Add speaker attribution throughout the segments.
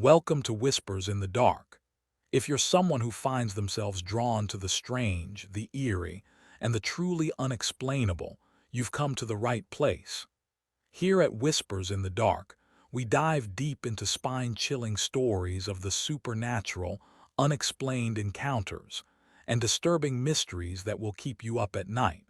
Speaker 1: Welcome to Whispers in the Dark. If you're someone who finds themselves drawn to the strange, the eerie, and the truly unexplainable, you've come to the right place. Here at Whispers in the Dark, we dive deep into spine-chilling stories of the supernatural, unexplained encounters, and disturbing mysteries that will keep you up at night.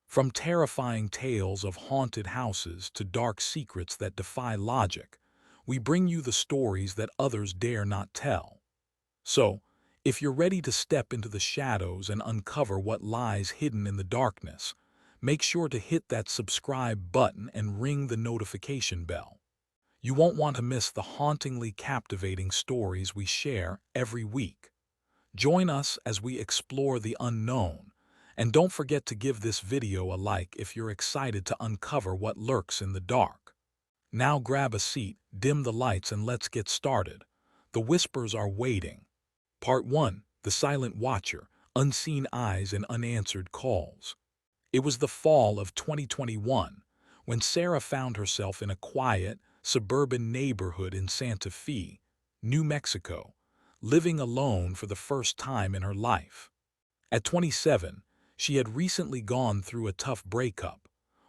Speaker 1: From terrifying tales of haunted houses to dark secrets that defy logic, we bring you the stories that others dare not tell. So, if you're ready to step into the shadows and uncover what lies hidden in the darkness, make sure to hit that subscribe button and ring the notification bell. You won't want to miss the hauntingly captivating stories we share every week. Join us as we explore the unknown, and don't forget to give this video a like if you're excited to uncover what lurks in the dark. Now grab a seat, dim the lights, and let's get started. The whispers are waiting. Part 1. The Silent Watcher, Unseen Eyes and Unanswered Calls. It was the fall of 2021 when Sarah found herself in a quiet, suburban neighborhood in Santa Fe, New Mexico, living alone for the first time in her life. At 27, she had recently gone through a tough breakup,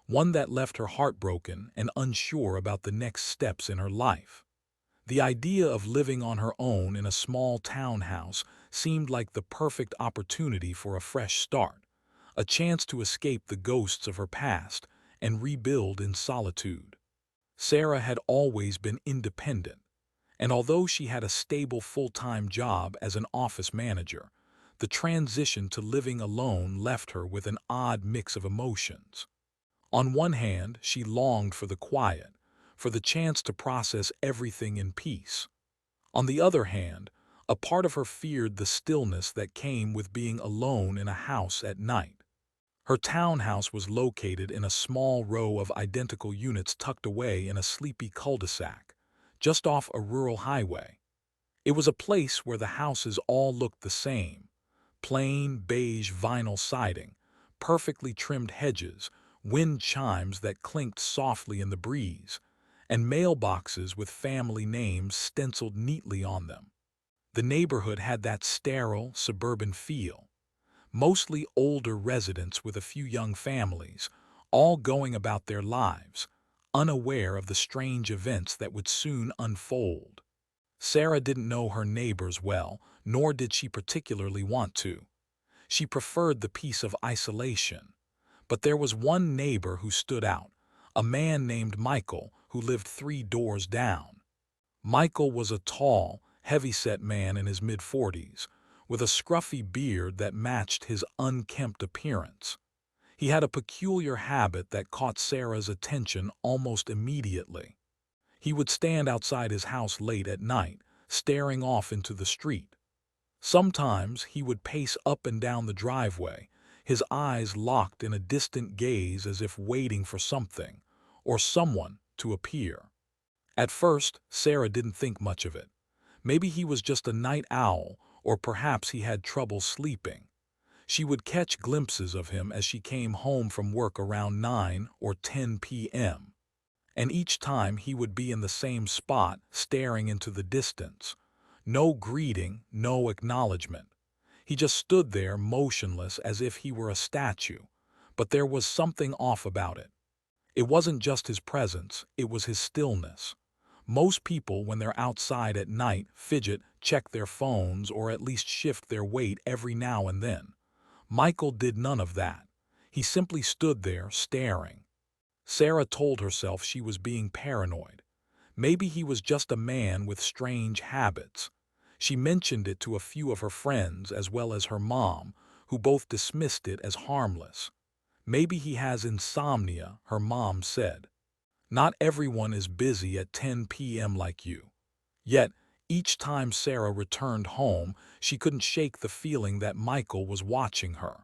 Speaker 1: one that left her heartbroken and unsure about the next steps in her life. The idea of living on her own in a small townhouse seemed like the perfect opportunity for a fresh start, a chance to escape the ghosts of her past and rebuild in solitude. Sarah had always been independent, and although she had a stable full-time job as an office manager, the transition to living alone left her with an odd mix of emotions. On one hand, she longed for the quiet, for the chance to process everything in peace. On the other hand, a part of her feared the stillness that came with being alone in a house at night. Her townhouse was located in a small row of identical units tucked away in a sleepy cul-de-sac, just off a rural highway. It was a place where the houses all looked the same: plain beige vinyl siding, perfectly trimmed hedges, wind chimes that clinked softly in the breeze, and mailboxes with family names stenciled neatly on them. The neighborhood had that sterile, suburban feel. Mostly older residents with a few young families, all going about their lives, unaware of the strange events that would soon unfold. Sarah didn't know her neighbors well, nor did she particularly want to. She preferred the peace of isolation. But there was one neighbor who stood out, a man named Michael who lived 3 doors down. Michael was a tall, heavy-set man in his mid-40s, with a scruffy beard that matched his unkempt appearance. He had a peculiar habit that caught Sarah's attention almost immediately. He would stand outside his house late at night, staring off into the street. Sometimes he would pace up and down the driveway, his eyes locked in a distant gaze as if waiting for something, or someone, to appear. At first, Sarah didn't think much of it. Maybe he was just a night owl, or perhaps he had trouble sleeping. She would catch glimpses of him as she came home from work around 9 or 10 p.m. And each time he would be in the same spot, staring into the distance. No greeting, no acknowledgement. He just stood there motionless as if he were a statue, but there was something off about it. It wasn't just his presence, it was his stillness. Most people, when they're outside at night, fidget, check their phones, or at least shift their weight every now and then. Michael did none of that. He simply stood there, staring. Sarah told herself she was being paranoid. Maybe he was just a man with strange habits. She mentioned it to a few of her friends as well as her mom, who both dismissed it as harmless. Maybe he has insomnia, her mom said. Not everyone is busy at 10 p.m. like you. Yet, each time Sarah returned home, she couldn't shake the feeling that Michael was watching her.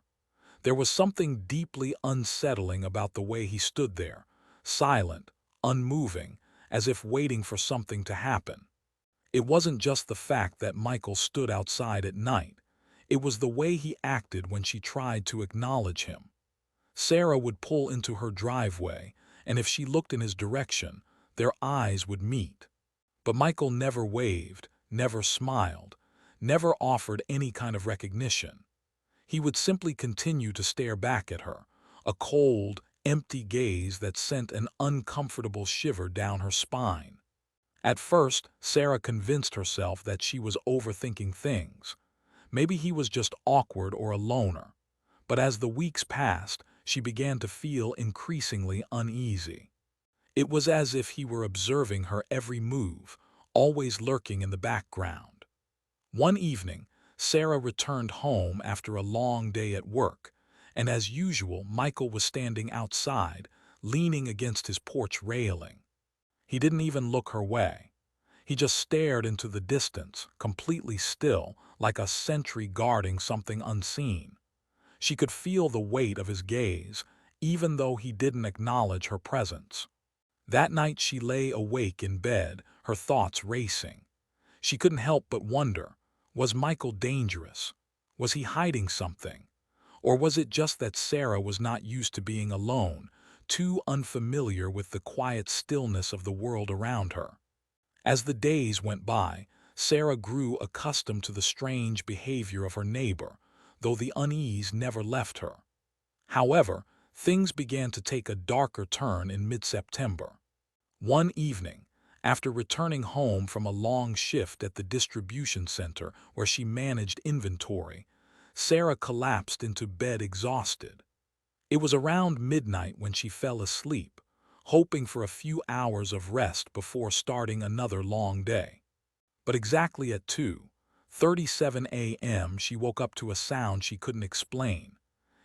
Speaker 1: There was something deeply unsettling about the way he stood there, silent, unmoving, as if waiting for something to happen. It wasn't just the fact that Michael stood outside at night. It was the way he acted when she tried to acknowledge him. Sarah would pull into her driveway, and if she looked in his direction, their eyes would meet. But Michael never waved, never smiled, never offered any kind of recognition. He would simply continue to stare back at her, a cold, empty gaze that sent an uncomfortable shiver down her spine. At first, Sarah convinced herself that she was overthinking things. Maybe he was just awkward or a loner. But as the weeks passed, she began to feel increasingly uneasy. It was as if he were observing her every move, always lurking in the background. One evening, Sarah returned home after a long day at work, and as usual, Michael was standing outside, leaning against his porch railing. He didn't even look her way. He just stared into the distance, completely still, like a sentry guarding something unseen. She could feel the weight of his gaze, even though he didn't acknowledge her presence. That night she lay awake in bed, her thoughts racing. She couldn't help but wonder, was Michael dangerous? Was he hiding something? Or was it just that Sarah was not used to being alone, too unfamiliar with the quiet stillness of the world around her? As the days went by, Sarah grew accustomed to the strange behavior of her neighbor, though the unease never left her. However, things began to take a darker turn in mid-September. One evening, after returning home from a long shift at the distribution center where she managed inventory, Sarah collapsed into bed exhausted. It was around midnight when she fell asleep, hoping for a few hours of rest before starting another long day. But exactly at 2:37 a.m. she woke up to a sound she couldn't explain.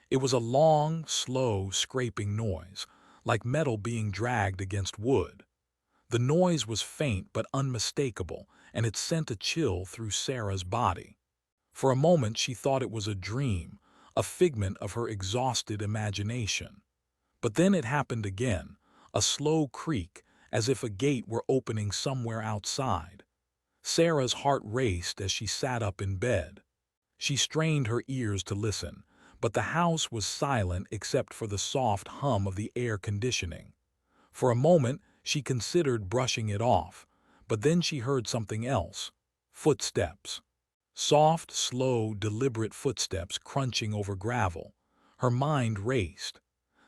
Speaker 1: It was a long, slow, scraping noise, like metal being dragged against wood. The noise was faint but unmistakable, and it sent a chill through Sarah's body. For a moment she thought it was a dream, a figment of her exhausted imagination. But then it happened again, a slow creak, as if a gate were opening somewhere outside. Sarah's heart raced as she sat up in bed. She strained her ears to listen, but the house was silent except for the soft hum of the air conditioning. For a moment, she considered brushing it off, but then she heard something else. Footsteps. Soft, slow, deliberate footsteps crunching over gravel. Her mind raced.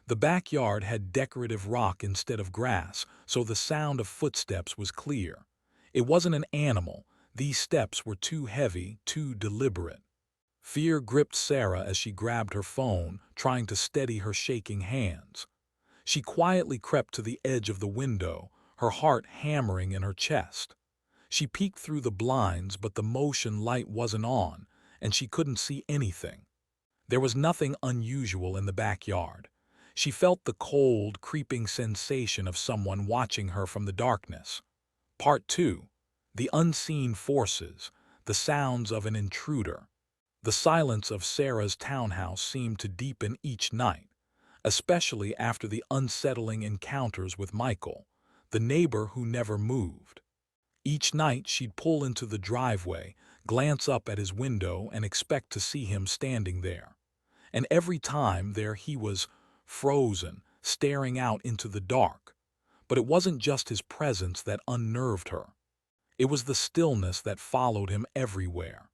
Speaker 1: The backyard had decorative rock instead of grass, so the sound of footsteps was clear. It wasn't an animal. These steps were too heavy, too deliberate. Fear gripped Sarah as she grabbed her phone, trying to steady her shaking hands. She quietly crept to the edge of the window, her heart hammering in her chest. She peeked through the blinds, but the motion light wasn't on, and she couldn't see anything. There was nothing unusual in the backyard. She felt the cold, creeping sensation of someone watching her from the darkness. Part 2. The unseen forces, the sounds of an intruder. The silence of Sarah's townhouse seemed to deepen each night, especially after the unsettling encounters with Michael, the neighbor who never moved. Each night she'd pull into the driveway, glance up at his window and expect to see him standing there. And every time there he was, frozen, staring out into the dark. But it wasn't just his presence that unnerved her. It was the stillness that followed him everywhere.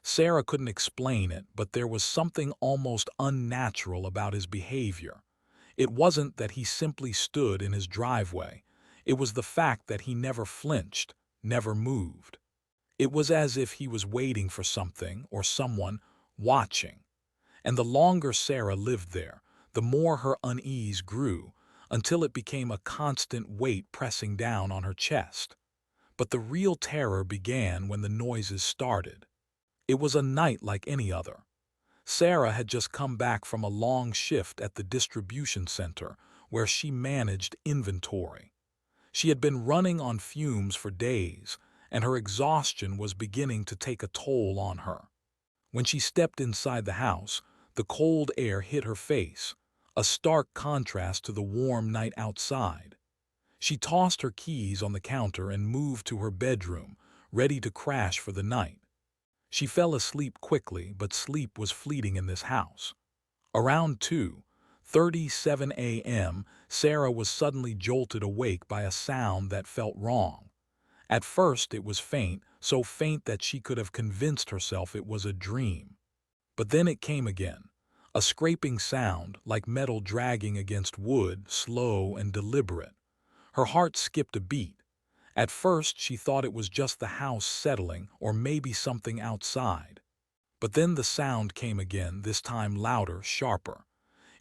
Speaker 1: Sarah couldn't explain it, but there was something almost unnatural about his behavior. It wasn't that he simply stood in his driveway. It was the fact that he never flinched, never moved. It was as if he was waiting for something or someone, watching. And the longer Sarah lived there, the more her unease grew, until it became a constant weight pressing down on her chest. But the real terror began when the noises started. It was a night like any other. Sarah had just come back from a long shift at the distribution center where she managed inventory. She had been running on fumes for days, and her exhaustion was beginning to take a toll on her. When she stepped inside the house, the cold air hit her face, a stark contrast to the warm night outside. She tossed her keys on the counter and moved to her bedroom, ready to crash for the night. She fell asleep quickly, but sleep was fleeting in this house. Around 2:37 a.m., Sarah was suddenly jolted awake by a sound that felt wrong. At first it was faint, so faint that she could have convinced herself it was a dream. But then it came again. A scraping sound, like metal dragging against wood, slow and deliberate. Her heart skipped a beat. At first she thought it was just the house settling or maybe something outside. But then the sound came again, this time louder, sharper.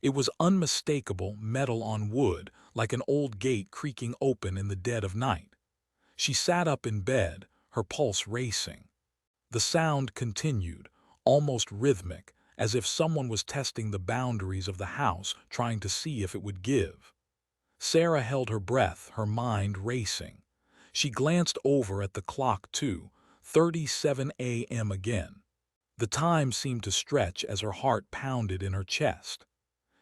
Speaker 1: It was unmistakable metal on wood, like an old gate creaking open in the dead of night. She sat up in bed, her pulse racing. The sound continued, almost rhythmic, as if someone was testing the boundaries of the house, trying to see if it would give. Sarah held her breath, her mind racing. She glanced over at the clock too, 37 a.m. again. The time seemed to stretch as her heart pounded in her chest.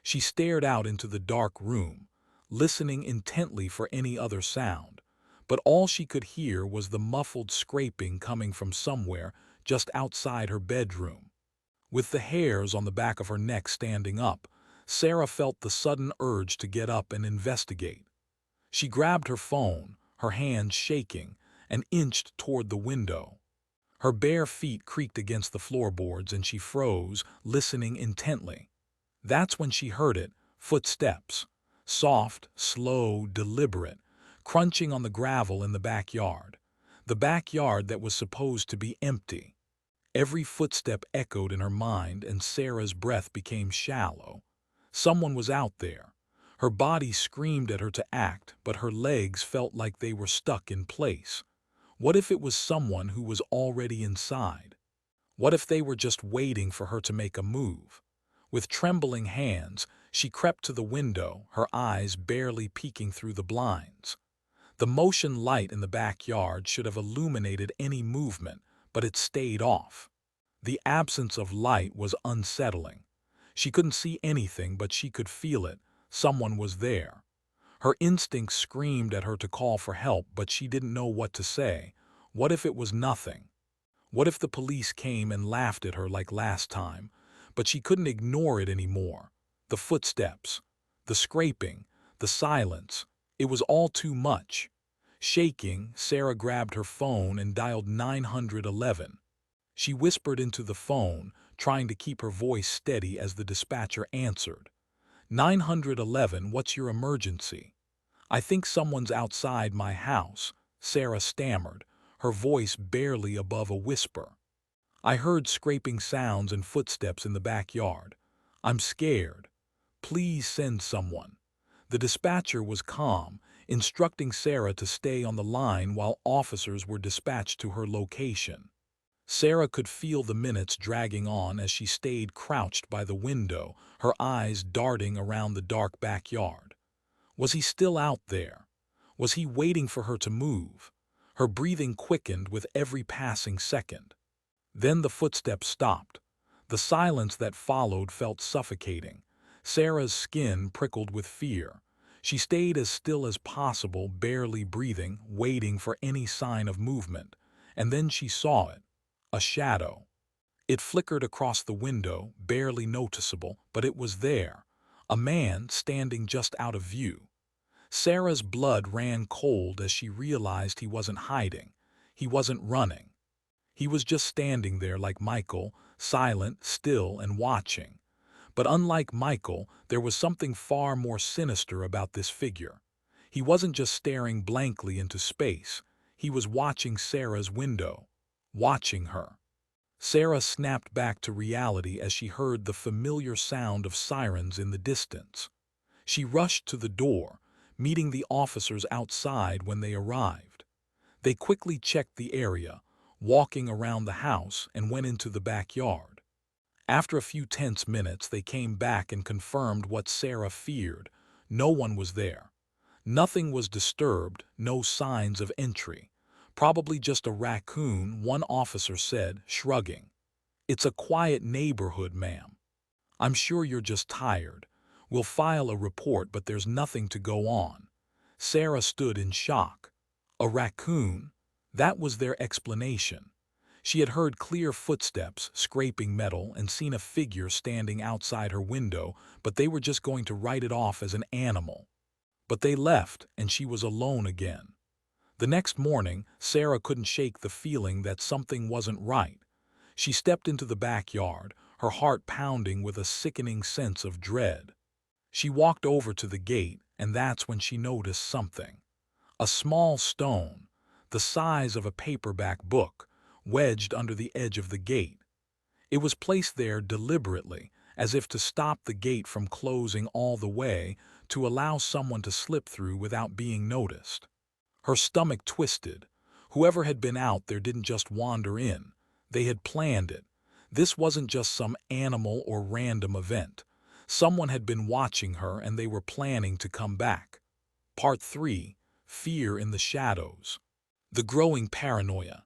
Speaker 1: She stared out into the dark room, listening intently for any other sound, but all she could hear was the muffled scraping coming from somewhere just outside her bedroom. With the hairs on the back of her neck standing up, Sarah felt the sudden urge to get up and investigate. She grabbed her phone, her hands shaking, and inched toward the window. Her bare feet creaked against the floorboards and she froze, listening intently. That's when she heard it, footsteps. Soft, slow, deliberate, crunching on the gravel in the backyard. The backyard that was supposed to be empty. Every footstep echoed in her mind and Sarah's breath became shallow. Someone was out there. Her body screamed at her to act, but her legs felt like they were stuck in place. What if it was someone who was already inside? What if they were just waiting for her to make a move? With trembling hands, she crept to the window, her eyes barely peeking through the blinds. The motion light in the backyard should have illuminated any movement, but it stayed off. The absence of light was unsettling. She couldn't see anything, but she could feel it. Someone was there. Her instincts screamed at her to call for help, but she didn't know what to say. What if it was nothing? What if the police came and laughed at her like last time? But she couldn't ignore it anymore. The footsteps, the scraping, the silence. It was all too much. Shaking, Sarah grabbed her phone and dialed 911. She whispered into the phone, trying to keep her voice steady as the dispatcher answered. 911, what's your emergency? I think someone's outside my house, Sarah stammered, her voice barely above a whisper. I heard scraping sounds and footsteps in the backyard. I'm scared. Please send someone. The dispatcher was calm, instructing Sarah to stay on the line while officers were dispatched to her location. Sarah could feel the minutes dragging on as she stayed crouched by the window, her eyes darting around the dark backyard. Was he still out there? Was he waiting for her to move? Her breathing quickened with every passing second. Then the footsteps stopped. The silence that followed felt suffocating. Sarah's skin prickled with fear. She stayed as still as possible, barely breathing, waiting for any sign of movement. And then she saw it. A shadow. It flickered across the window, barely noticeable, but it was there. A man standing just out of view. Sarah's blood ran cold as she realized he wasn't hiding. He wasn't running. He was just standing there like Michael, silent, still, and watching. But unlike Michael, there was something far more sinister about this figure. He wasn't just staring blankly into space. He was watching Sarah's window. Watching her. Sarah snapped back to reality as she heard the familiar sound of sirens in the distance. She rushed to the door, meeting the officers outside when they arrived. They quickly checked the area, walking around the house, and went into the backyard. After a few tense minutes, they came back and confirmed what Sarah feared. No one was there. Nothing was disturbed, no signs of entry. Probably just a raccoon, one officer said, shrugging. It's a quiet neighborhood, ma'am. I'm sure you're just tired. We'll file a report, but there's nothing to go on. Sarah stood in shock. A raccoon? That was their explanation. She had heard clear footsteps, scraping metal, and seen a figure standing outside her window, but they were just going to write it off as an animal. But they left, and she was alone again. The next morning, Sarah couldn't shake the feeling that something wasn't right. She stepped into the backyard, her heart pounding with a sickening sense of dread. She walked over to the gate, and that's when she noticed something. A small stone, the size of a paperback book, wedged under the edge of the gate. It was placed there deliberately, as if to stop the gate from closing all the way, to allow someone to slip through without being noticed. Her stomach twisted. Whoever had been out there didn't just wander in. They had planned it. This wasn't just some animal or random event. Someone had been watching her and they were planning to come back. Part 3. Fear in the Shadows. The growing paranoia.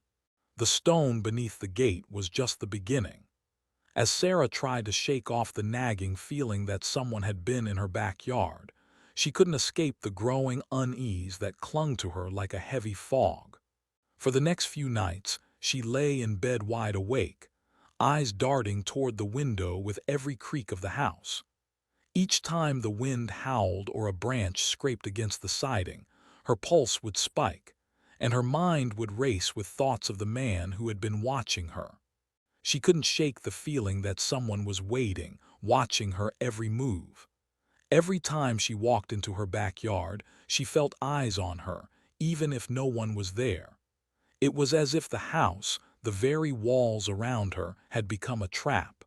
Speaker 1: The stone beneath the gate was just the beginning. As Sarah tried to shake off the nagging feeling that someone had been in her backyard, she couldn't escape the growing unease that clung to her like a heavy fog. For the next few nights, she lay in bed wide awake, eyes darting toward the window with every creak of the house. Each time the wind howled or a branch scraped against the siding, her pulse would spike, and her mind would race with thoughts of the man who had been watching her. She couldn't shake the feeling that someone was waiting, watching her every move. Every time she walked into her backyard, she felt eyes on her, even if no one was there. It was as if the house, the very walls around her, had become a trap.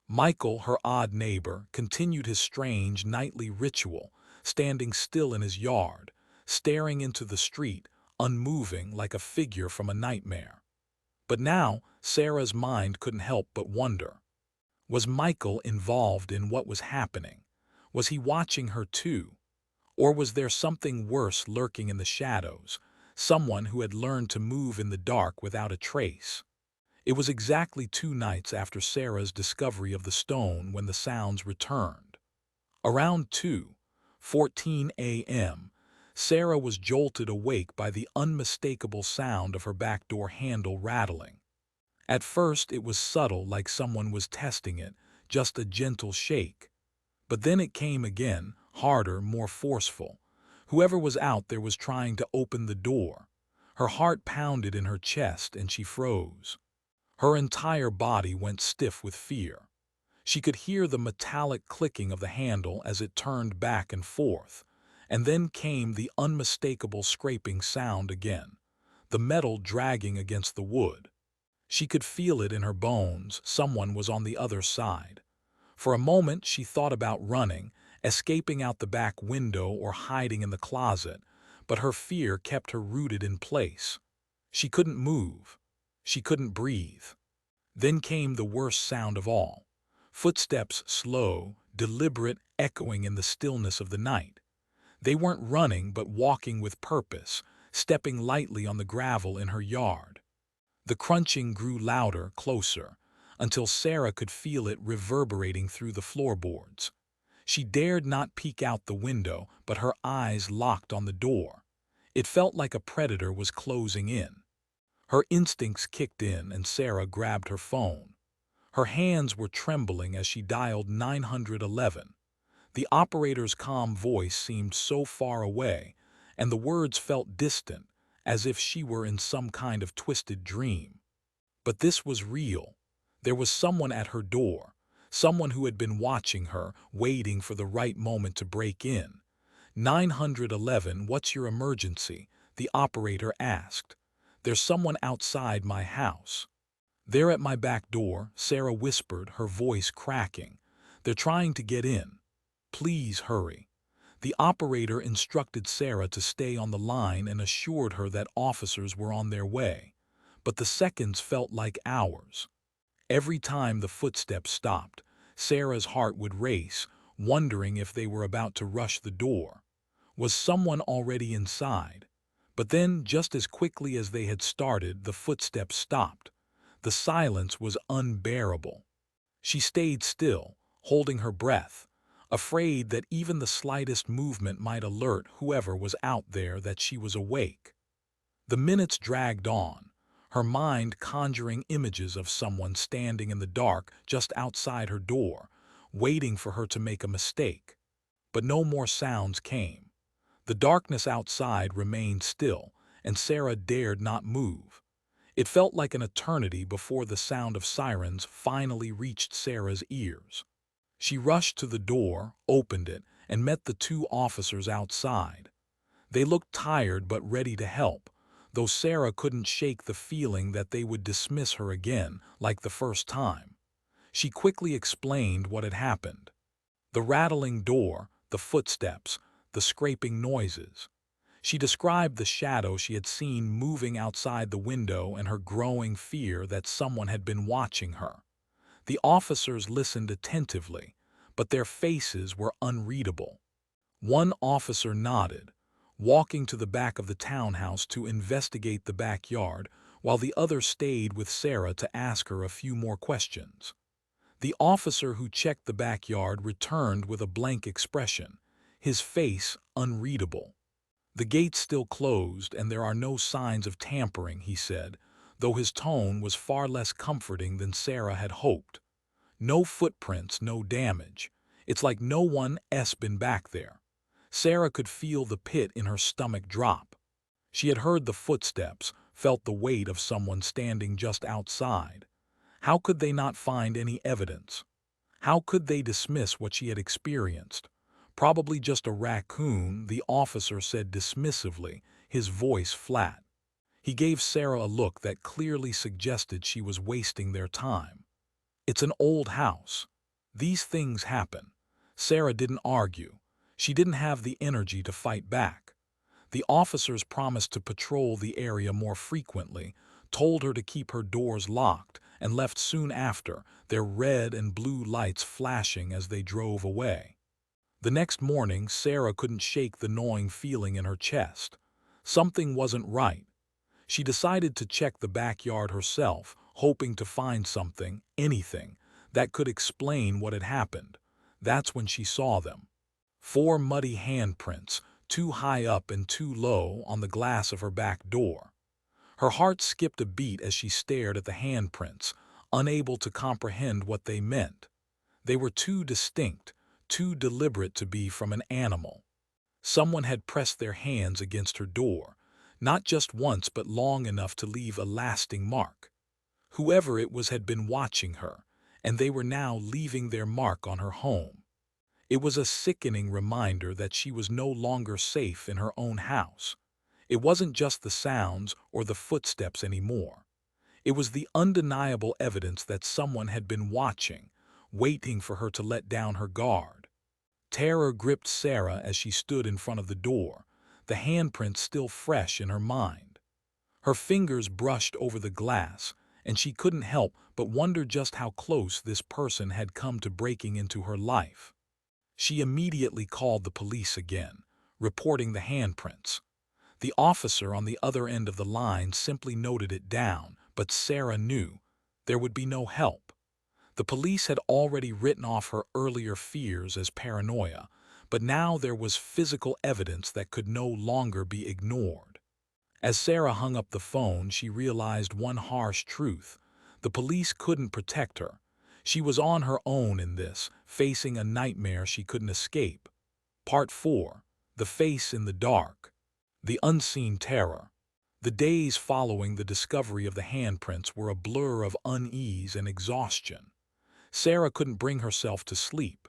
Speaker 1: Michael, her odd neighbor, continued his strange nightly ritual, standing still in his yard, staring into the street, unmoving like a figure from a nightmare. But now, Sarah's mind couldn't help but wonder. Was Michael involved in what was happening? Was he watching her too? Or was there something worse lurking in the shadows, someone who had learned to move in the dark without a trace? It was exactly 2 nights after Sarah's discovery of the stone when the sounds returned. Around 2:14 a.m., Sarah was jolted awake by the unmistakable sound of her back door handle rattling. At first it was subtle, like someone was testing it, just a gentle shake. But then it came again, harder, more forceful. Whoever was out there was trying to open the door. Her heart pounded in her chest and she froze. Her entire body went stiff with fear. She could hear the metallic clicking of the handle as it turned back and forth. And then came the unmistakable scraping sound again, the metal dragging against the wood. She could feel it in her bones. Someone was on the other side. For a moment she thought about running, escaping out the back window or hiding in the closet, but her fear kept her rooted in place. She couldn't move. She couldn't breathe. Then came the worst sound of all. Footsteps, slow, deliberate, echoing in the stillness of the night. They weren't running but walking with purpose, stepping lightly on the gravel in her yard. The crunching grew louder, closer, until Sarah could feel it reverberating through the floorboards. She dared not peek out the window, but her eyes locked on the door. It felt like a predator was closing in. Her instincts kicked in and Sarah grabbed her phone. Her hands were trembling as she dialed 911. The operator's calm voice seemed so far away, and the words felt distant, as if she were in some kind of twisted dream. But this was real. There was someone at her door, someone who had been watching her, waiting for the right moment to break in. 911, what's your emergency? The operator asked. There's someone outside my house. They're at my back door, Sarah whispered, her voice cracking. They're trying to get in. Please hurry. The operator instructed Sarah to stay on the line and assured her that officers were on their way. But the seconds felt like hours. Every time the footsteps stopped, Sarah's heart would race, wondering if they were about to rush the door. Was someone already inside? But then, just as quickly as they had started, the footsteps stopped. The silence was unbearable. She stayed still, holding her breath, afraid that even the slightest movement might alert whoever was out there that she was awake. The minutes dragged on, her mind conjuring images of someone standing in the dark just outside her door, waiting for her to make a mistake. But no more sounds came. The darkness outside remained still, and Sarah dared not move. It felt like an eternity before the sound of sirens finally reached Sarah's ears. She rushed to the door, opened it, and met the two officers outside. They looked tired but ready to help, though Sarah couldn't shake the feeling that they would dismiss her again, like the first time. She quickly explained what had happened. The rattling door, the footsteps, the scraping noises. She described the shadow she had seen moving outside the window and her growing fear that someone had been watching her. The officers listened attentively, but their faces were unreadable. One officer nodded, walking to the back of the townhouse to investigate the backyard, while the other stayed with Sarah to ask her a few more questions. The officer who checked the backyard returned with a blank expression, his face unreadable. "The gate's still closed and there are no signs of tampering," he said, though his tone was far less comforting than Sarah had hoped. "No footprints, no damage. It's like no one's been back there." Sarah could feel the pit in her stomach drop. She had heard the footsteps, felt the weight of someone standing just outside. How could they not find any evidence? How could they dismiss what she had experienced? "Probably just a raccoon," the officer said dismissively, his voice flat. He gave Sarah a look that clearly suggested she was wasting their time. "It's an old house. These things happen." Sarah didn't argue. She didn't have the energy to fight back. The officers promised to patrol the area more frequently, told her to keep her doors locked, and left soon after, their red and blue lights flashing as they drove away. The next morning, Sarah couldn't shake the gnawing feeling in her chest. Something wasn't right. She decided to check the backyard herself, hoping to find something, anything, that could explain what had happened. That's when she saw them. 4 muddy handprints, 2 high up and 2 low, on the glass of her back door. Her heart skipped a beat as she stared at the handprints, unable to comprehend what they meant. They were too distinct, too deliberate to be from an animal. Someone had pressed their hands against her door, not just once but long enough to leave a lasting mark. Whoever it was had been watching her, and they were now leaving their mark on her home. It was a sickening reminder that she was no longer safe in her own house. It wasn't just the sounds or the footsteps anymore. It was the undeniable evidence that someone had been watching, waiting for her to let down her guard. Terror gripped Sarah as she stood in front of the door, the handprints still fresh in her mind. Her fingers brushed over the glass, and she couldn't help but wonder just how close this person had come to breaking into her life. She immediately called the police again, reporting the handprints. The officer on the other end of the line simply noted it down, but Sarah knew there would be no help. The police had already written off her earlier fears as paranoia, but now there was physical evidence that could no longer be ignored. As Sarah hung up the phone, she realized one harsh truth: the police couldn't protect her. She was on her own in this, facing a nightmare she couldn't escape. Part 4. The Face in the Dark. The Unseen Terror. The days following the discovery of the handprints were a blur of unease and exhaustion. Sarah couldn't bring herself to sleep.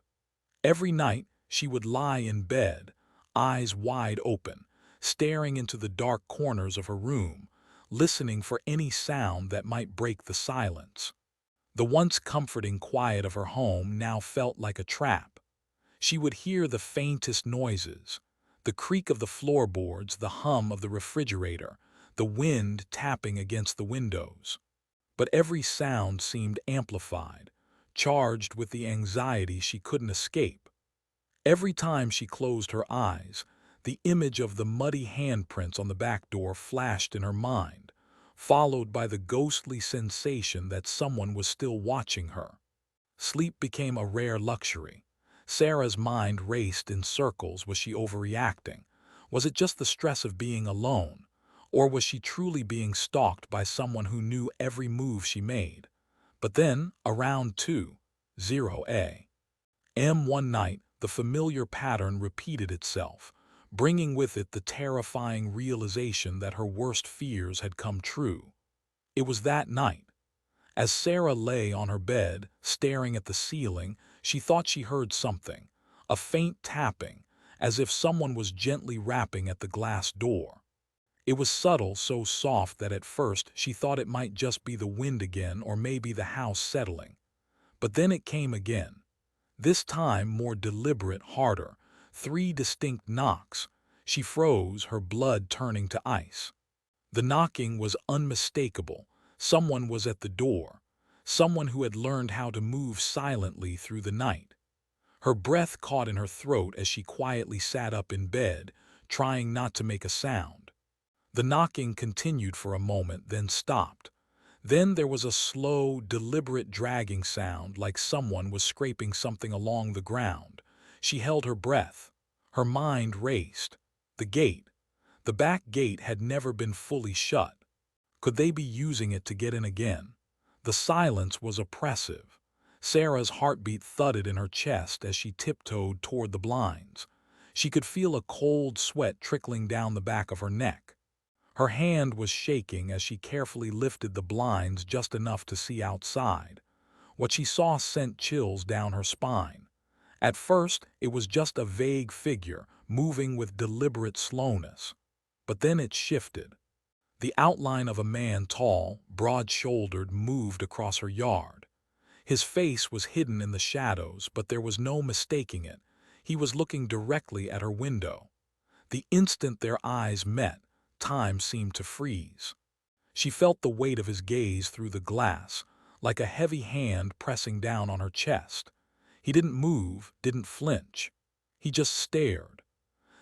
Speaker 1: Every night, she would lie in bed, eyes wide open, staring into the dark corners of her room, listening for any sound that might break the silence. The once comforting quiet of her home now felt like a trap. She would hear the faintest noises, the creak of the floorboards, the hum of the refrigerator, the wind tapping against the windows. But every sound seemed amplified, charged with the anxiety she couldn't escape. Every time she closed her eyes, the image of the muddy handprints on the back door flashed in her mind, followed by the ghostly sensation that someone was still watching her. Sleep became a rare luxury. Sarah's mind raced in circles. Was she overreacting? Was it just the stress of being alone? Or was she truly being stalked by someone who knew every move she made? But then, around 2:00 a.m. one night, the familiar pattern repeated itself. bringing with it the terrifying realization that her worst fears had come true. It was that night. As Sarah lay on her bed, staring at the ceiling, she thought she heard something, a faint tapping, as if someone was gently rapping at the glass door. It was subtle, so soft that at first she thought it might just be the wind again or maybe the house settling. But then it came again. This time more deliberate, harder. 3 distinct knocks. She froze, her blood turning to ice. The knocking was unmistakable. Someone was at the door. Someone who had learned how to move silently through the night. Her breath caught in her throat as she quietly sat up in bed, trying not to make a sound. The knocking continued for a moment, then stopped. Then there was a slow, deliberate dragging sound like someone was scraping something along the ground. She held her breath. Her mind raced. The gate. The back gate had never been fully shut. Could they be using it to get in again? The silence was oppressive. Sarah's heartbeat thudded in her chest as she tiptoed toward the blinds. She could feel a cold sweat trickling down the back of her neck. Her hand was shaking as she carefully lifted the blinds just enough to see outside. What she saw sent chills down her spine. At first, it was just a vague figure, moving with deliberate slowness. But then it shifted. The outline of a man, tall, broad-shouldered, moved across her yard. His face was hidden in the shadows, but there was no mistaking it. He was looking directly at her window. The instant their eyes met, time seemed to freeze. She felt the weight of his gaze through the glass, like a heavy hand pressing down on her chest. He didn't move, didn't flinch. He just stared.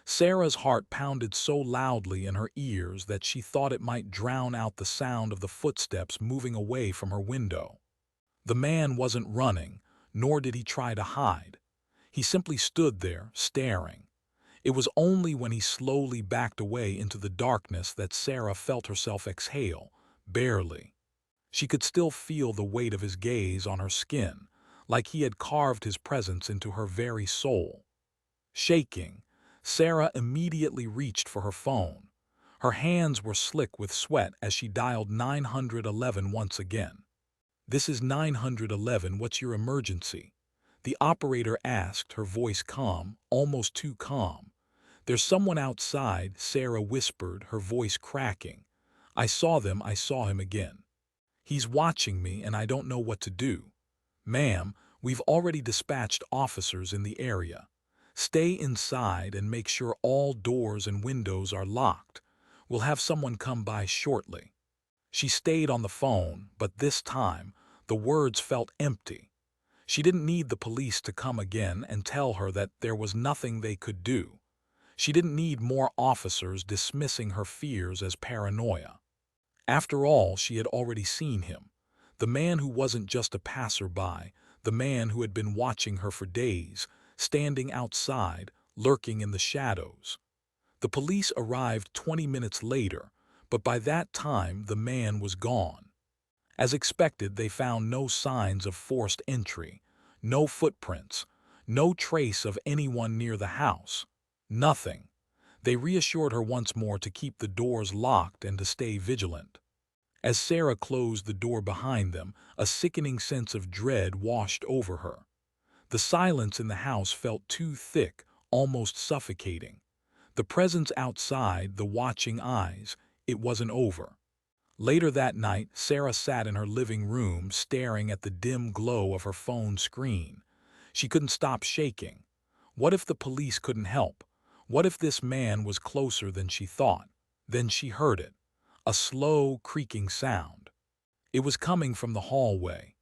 Speaker 1: Sarah's heart pounded so loudly in her ears that she thought it might drown out the sound of the footsteps moving away from her window. The man wasn't running, nor did he try to hide. He simply stood there, staring. It was only when he slowly backed away into the darkness that Sarah felt herself exhale, barely. She could still feel the weight of his gaze on her skin, like he had carved his presence into her very soul. Shaking, Sarah immediately reached for her phone. Her hands were slick with sweat as she dialed 911 once again. "This is 911, what's your emergency?" The operator asked, her voice calm, almost too calm. "There's someone outside," Sarah whispered, her voice cracking. I saw him again. "He's watching me and I don't know what to do." "Ma'am, we've already dispatched officers in the area. Stay inside and make sure all doors and windows are locked. We'll have someone come by shortly." She stayed on the phone, but this time, the words felt empty. She didn't need the police to come again and tell her that there was nothing they could do. She didn't need more officers dismissing her fears as paranoia. After all, she had already seen him. The man who wasn't just a passerby, the man who had been watching her for days, standing outside, lurking in the shadows. The police arrived 20 minutes later, but by that time the man was gone. As expected, they found no signs of forced entry, no footprints, no trace of anyone near the house. Nothing. They reassured her once more to keep the doors locked and to stay vigilant. As Sarah closed the door behind them, a sickening sense of dread washed over her. The silence in the house felt too thick, almost suffocating. The presence outside, the watching eyes, it wasn't over. Later that night, Sarah sat in her living room staring at the dim glow of her phone screen. She couldn't stop shaking. What if the police couldn't help? What if this man was closer than she thought? Then she heard it. A slow, creaking sound. It was coming from the hallway.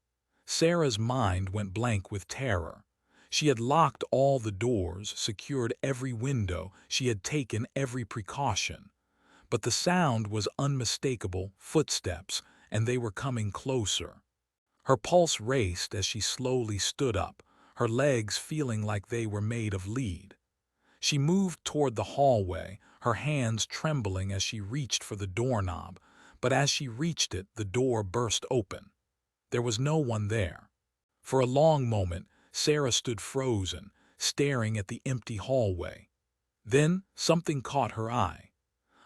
Speaker 1: Sarah's mind went blank with terror. She had locked all the doors, secured every window, she had taken every precaution. But the sound was unmistakable, footsteps, and they were coming closer. Her pulse raced as she slowly stood up, her legs feeling like they were made of lead. She moved toward the hallway, her hands trembling as she reached for the doorknob, but as she reached it, the door burst open. There was no one there. For a long moment, Sarah stood frozen, staring at the empty hallway. Then something caught her eye.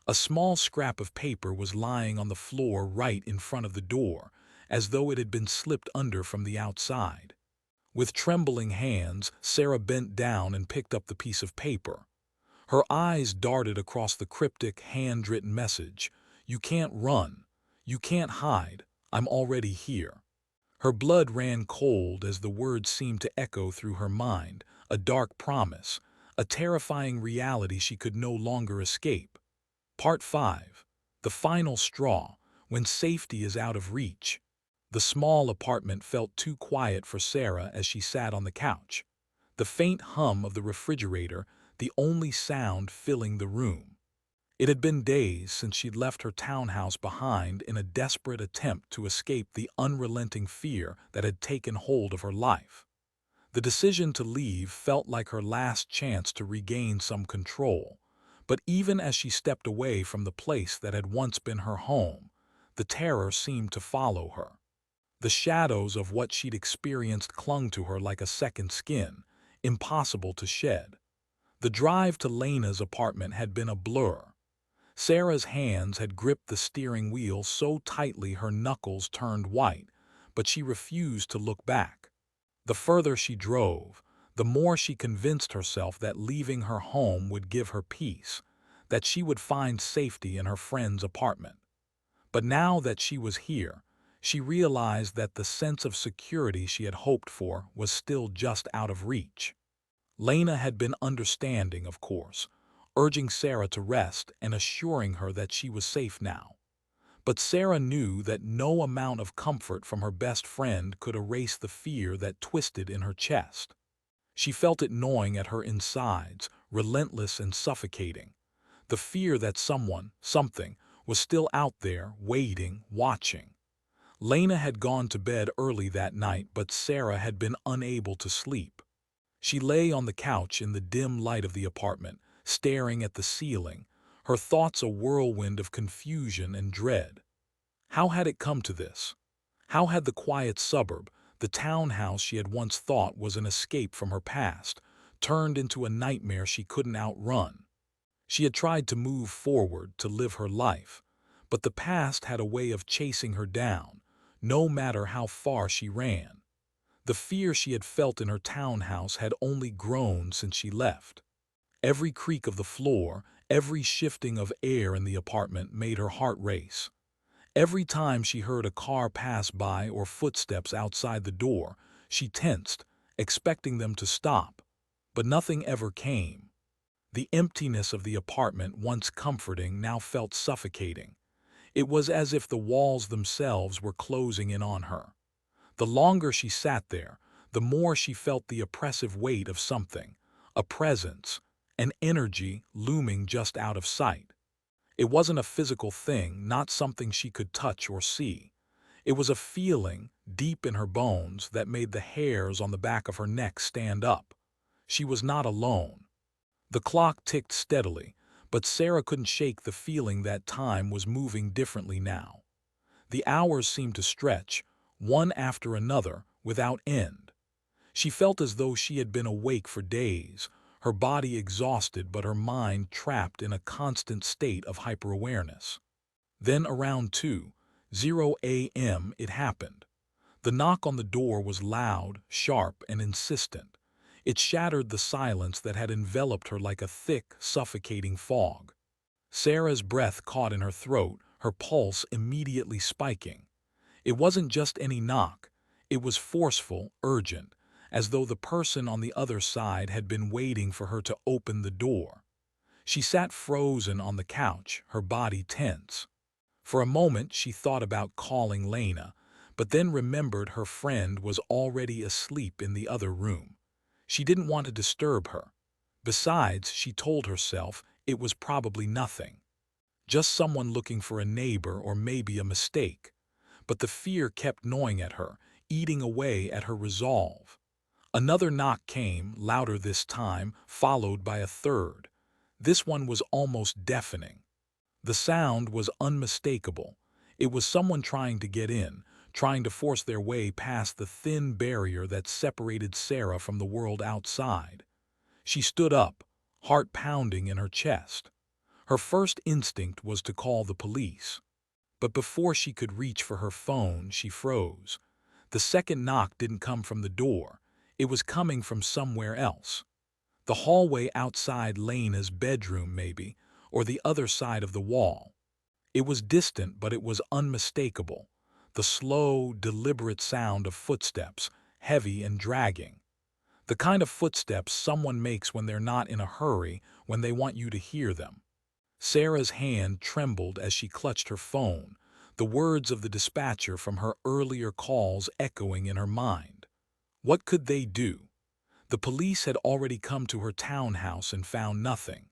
Speaker 1: A small scrap of paper was lying on the floor right in front of the door, as though it had been slipped under from the outside. With trembling hands, Sarah bent down and picked up the piece of paper. Her eyes darted across the cryptic, handwritten message. "You can't run. You can't hide. I'm already here." Her blood ran cold as the words seemed to echo through her mind, a dark promise, a terrifying reality she could no longer escape. Part 5. The final straw, when safety is out of reach. The small apartment felt too quiet for Sarah as she sat on the couch. The faint hum of the refrigerator, the only sound filling the room. It had been days since she'd left her townhouse behind in a desperate attempt to escape the unrelenting fear that had taken hold of her life. The decision to leave felt like her last chance to regain some control, but even as she stepped away from the place that had once been her home, the terror seemed to follow her. The shadows of what she'd experienced clung to her like a second skin, impossible to shed. The drive to Lena's apartment had been a blur. Sarah's hands had gripped the steering wheel so tightly her knuckles turned white, but she refused to look back. The further she drove, the more she convinced herself that leaving her home would give her peace, that she would find safety in her friend's apartment. But now that she was here, she realized that the sense of security she had hoped for was still just out of reach. Lena had been understanding, of course, urging Sarah to rest and assuring her that she was safe now. But Sarah knew that no amount of comfort from her best friend could erase the fear that twisted in her chest. She felt it gnawing at her insides, relentless and suffocating. The fear that someone, something, was still out there, waiting, watching. Lena had gone to bed early that night, but Sarah had been unable to sleep. She lay on the couch in the dim light of the apartment, staring at the ceiling, her thoughts a whirlwind of confusion and dread. How had it come to this? How had the quiet suburb, the townhouse she had once thought was an escape from her past, turned into a nightmare she couldn't outrun? She had tried to move forward, to live her life, but the past had a way of chasing her down, no matter how far she ran. The fear she had felt in her townhouse had only grown since she left. Every creak of the floor, every shifting of air in the apartment made her heart race. Every time she heard a car pass by or footsteps outside the door, she tensed, expecting them to stop. But nothing ever came. The emptiness of the apartment, once comforting, now felt suffocating. It was as if the walls themselves were closing in on her. The longer she sat there, the more she felt the oppressive weight of something, a presence, an energy looming just out of sight. It wasn't a physical thing, not something she could touch or see. It was a feeling, deep in her bones, that made the hairs on the back of her neck stand up. She was not alone. The clock ticked steadily, but Sarah couldn't shake the feeling that time was moving differently now. The hours seemed to stretch, one after another, without end. She felt as though she had been awake for days, her body exhausted but her mind trapped in a constant state of hyper-awareness. Then around 2:00 a.m. it happened. The knock on the door was loud, sharp, and insistent. It shattered the silence that had enveloped her like a thick, suffocating fog. Sarah's breath caught in her throat, her pulse immediately spiking. It wasn't just any knock. It was forceful, urgent, as though the person on the other side had been waiting for her to open the door. She sat frozen on the couch, her body tense. For a moment she thought about calling Lena, but then remembered her friend was already asleep in the other room. She didn't want to disturb her. Besides, she told herself, it was probably nothing. Just someone looking for a neighbor or maybe a mistake. But the fear kept gnawing at her, eating away at her resolve. Another knock came, louder this time, followed by a third. This one was almost deafening. The sound was unmistakable. It was someone trying to get in, trying to force their way past the thin barrier that separated Sarah from the world outside. She stood up, heart pounding in her chest. Her first instinct was to call the police. But before she could reach for her phone, she froze. The second knock didn't come from the door. It was coming from somewhere else. The hallway outside Lena's bedroom, maybe, or the other side of the wall. It was distant, but it was unmistakable. The slow, deliberate sound of footsteps, heavy and dragging. The kind of footsteps someone makes when they're not in a hurry, when they want you to hear them. Sarah's hand trembled as she clutched her phone, the words of the dispatcher from her earlier calls echoing in her mind. What could they do? The police had already come to her townhouse and found nothing.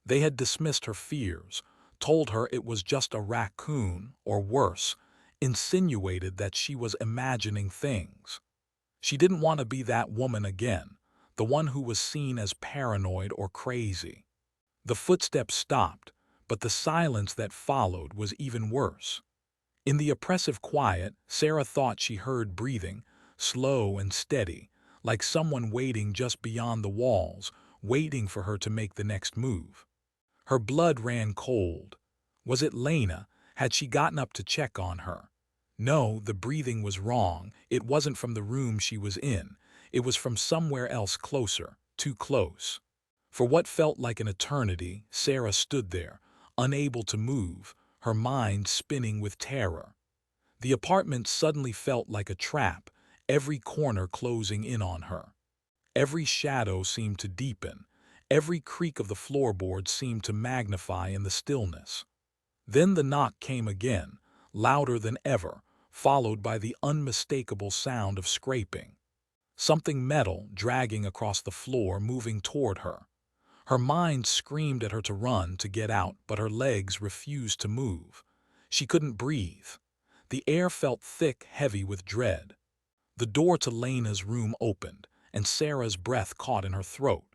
Speaker 1: They had dismissed her fears, told her it was just a raccoon, or worse, insinuated that she was imagining things. She didn't want to be that woman again, the one who was seen as paranoid or crazy. The footsteps stopped, but the silence that followed was even worse. In the oppressive quiet, Sarah thought she heard breathing, slow and steady, like someone waiting just beyond the walls, waiting for her to make the next move. Her blood ran cold. Was it Lena? Had she gotten up to check on her? No, the breathing was wrong. It wasn't from the room she was in. It was from somewhere else closer, too close. For what felt like an eternity, Sarah stood there, unable to move, her mind spinning with terror. The apartment suddenly felt like a trap, every corner closing in on her. Every shadow seemed to deepen, every creak of the floorboards seemed to magnify in the stillness. Then the knock came again, louder than ever, followed by the unmistakable sound of scraping. Something metal dragging across the floor, moving toward her. Her mind screamed at her to run, to get out, but her legs refused to move. She couldn't breathe. The air felt thick, heavy with dread. The door to Lena's room opened, and Sarah's breath caught in her throat.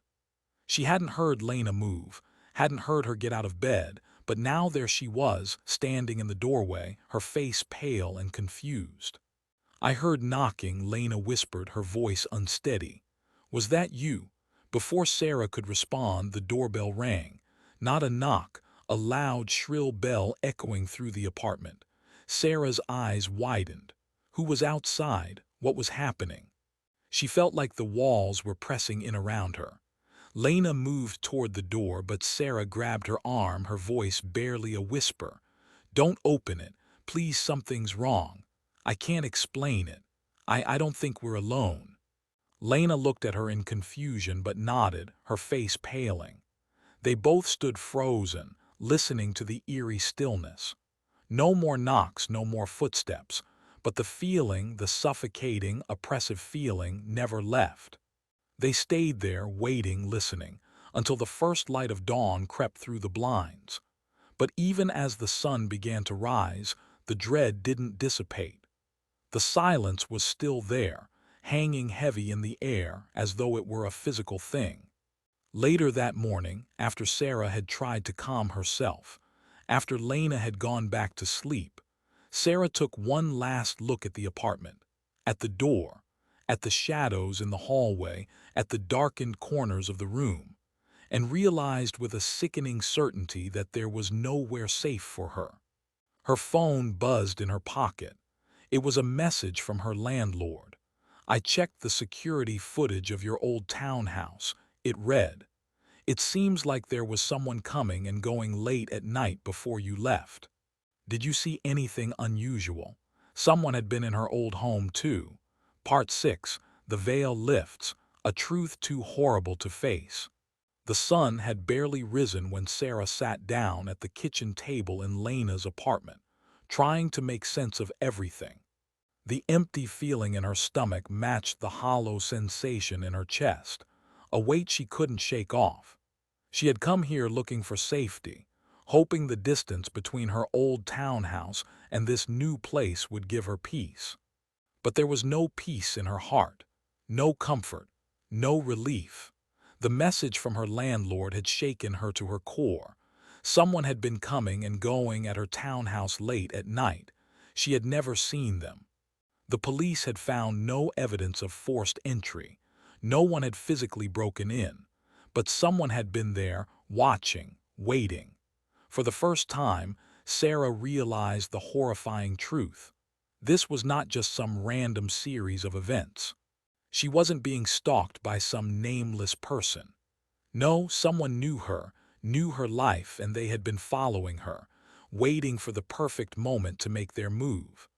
Speaker 1: She hadn't heard Lena move, hadn't heard her get out of bed, but now there she was, standing in the doorway, her face pale and confused. "I heard knocking," Lena whispered, her voice unsteady. "Was that you?" Before Sarah could respond, the doorbell rang. Not a knock, a loud, shrill bell echoing through the apartment. Sarah's eyes widened. Who was outside? What was happening? She felt like the walls were pressing in around her. Lena moved toward the door, but Sarah grabbed her arm, her voice barely a whisper. "Don't open it. Please, something's wrong. I can't explain it. I don't think we're alone." Lena looked at her in confusion but nodded, her face paling. They both stood frozen, listening to the eerie stillness. No more knocks, no more footsteps, but the feeling, the suffocating, oppressive feeling, never left. They stayed there, waiting, listening, until the first light of dawn crept through the blinds. But even as the sun began to rise, the dread didn't dissipate. The silence was still there, hanging heavy in the air as though it were a physical thing. Later that morning, after Sarah had tried to calm herself, after Lena had gone back to sleep, Sarah took one last look at the apartment, at the door, at the shadows in the hallway, at the darkened corners of the room, and realized with a sickening certainty that there was nowhere safe for her. Her phone buzzed in her pocket. It was a message from her landlord. "I checked the security footage of your old townhouse," it read. "It seems like there was someone coming and going late at night before you left. Did you see anything unusual? Someone had been in her old home too." Part 6. The veil lifts, a truth too horrible to face. The sun had barely risen when Sarah sat down at the kitchen table in Lena's apartment, trying to make sense of everything. The empty feeling in her stomach matched the hollow sensation in her chest, a weight she couldn't shake off. She had come here looking for safety, hoping the distance between her old townhouse and this new place would give her peace. But there was no peace in her heart, no comfort, no relief. The message from her landlord had shaken her to her core. Someone had been coming and going at her townhouse late at night. She had never seen them. The police had found no evidence of forced entry. No one had physically broken in. But someone had been there, watching, waiting. For the first time, Sarah realized the horrifying truth. This was not just some random series of events. She wasn't being stalked by some nameless person. No, someone knew her life, and they had been following her, waiting for the perfect moment to make their move.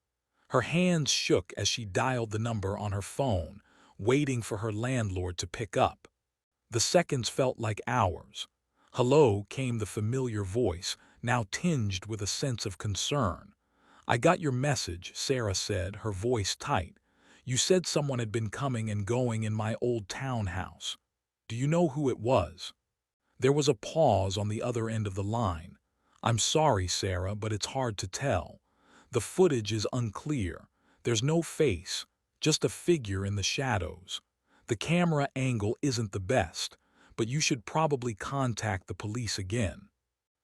Speaker 1: Her hands shook as she dialed the number on her phone, waiting for her landlord to pick up. The seconds felt like hours. "Hello," came the familiar voice, now tinged with a sense of concern. "I got your message," Sarah said, her voice tight. "You said someone had been coming and going in my old townhouse. Do you know who it was?" There was a pause on the other end of the line. "I'm sorry, Sarah, but it's hard to tell. The footage is unclear. There's no face, just a figure in the shadows. The camera angle isn't the best, but you should probably contact the police again."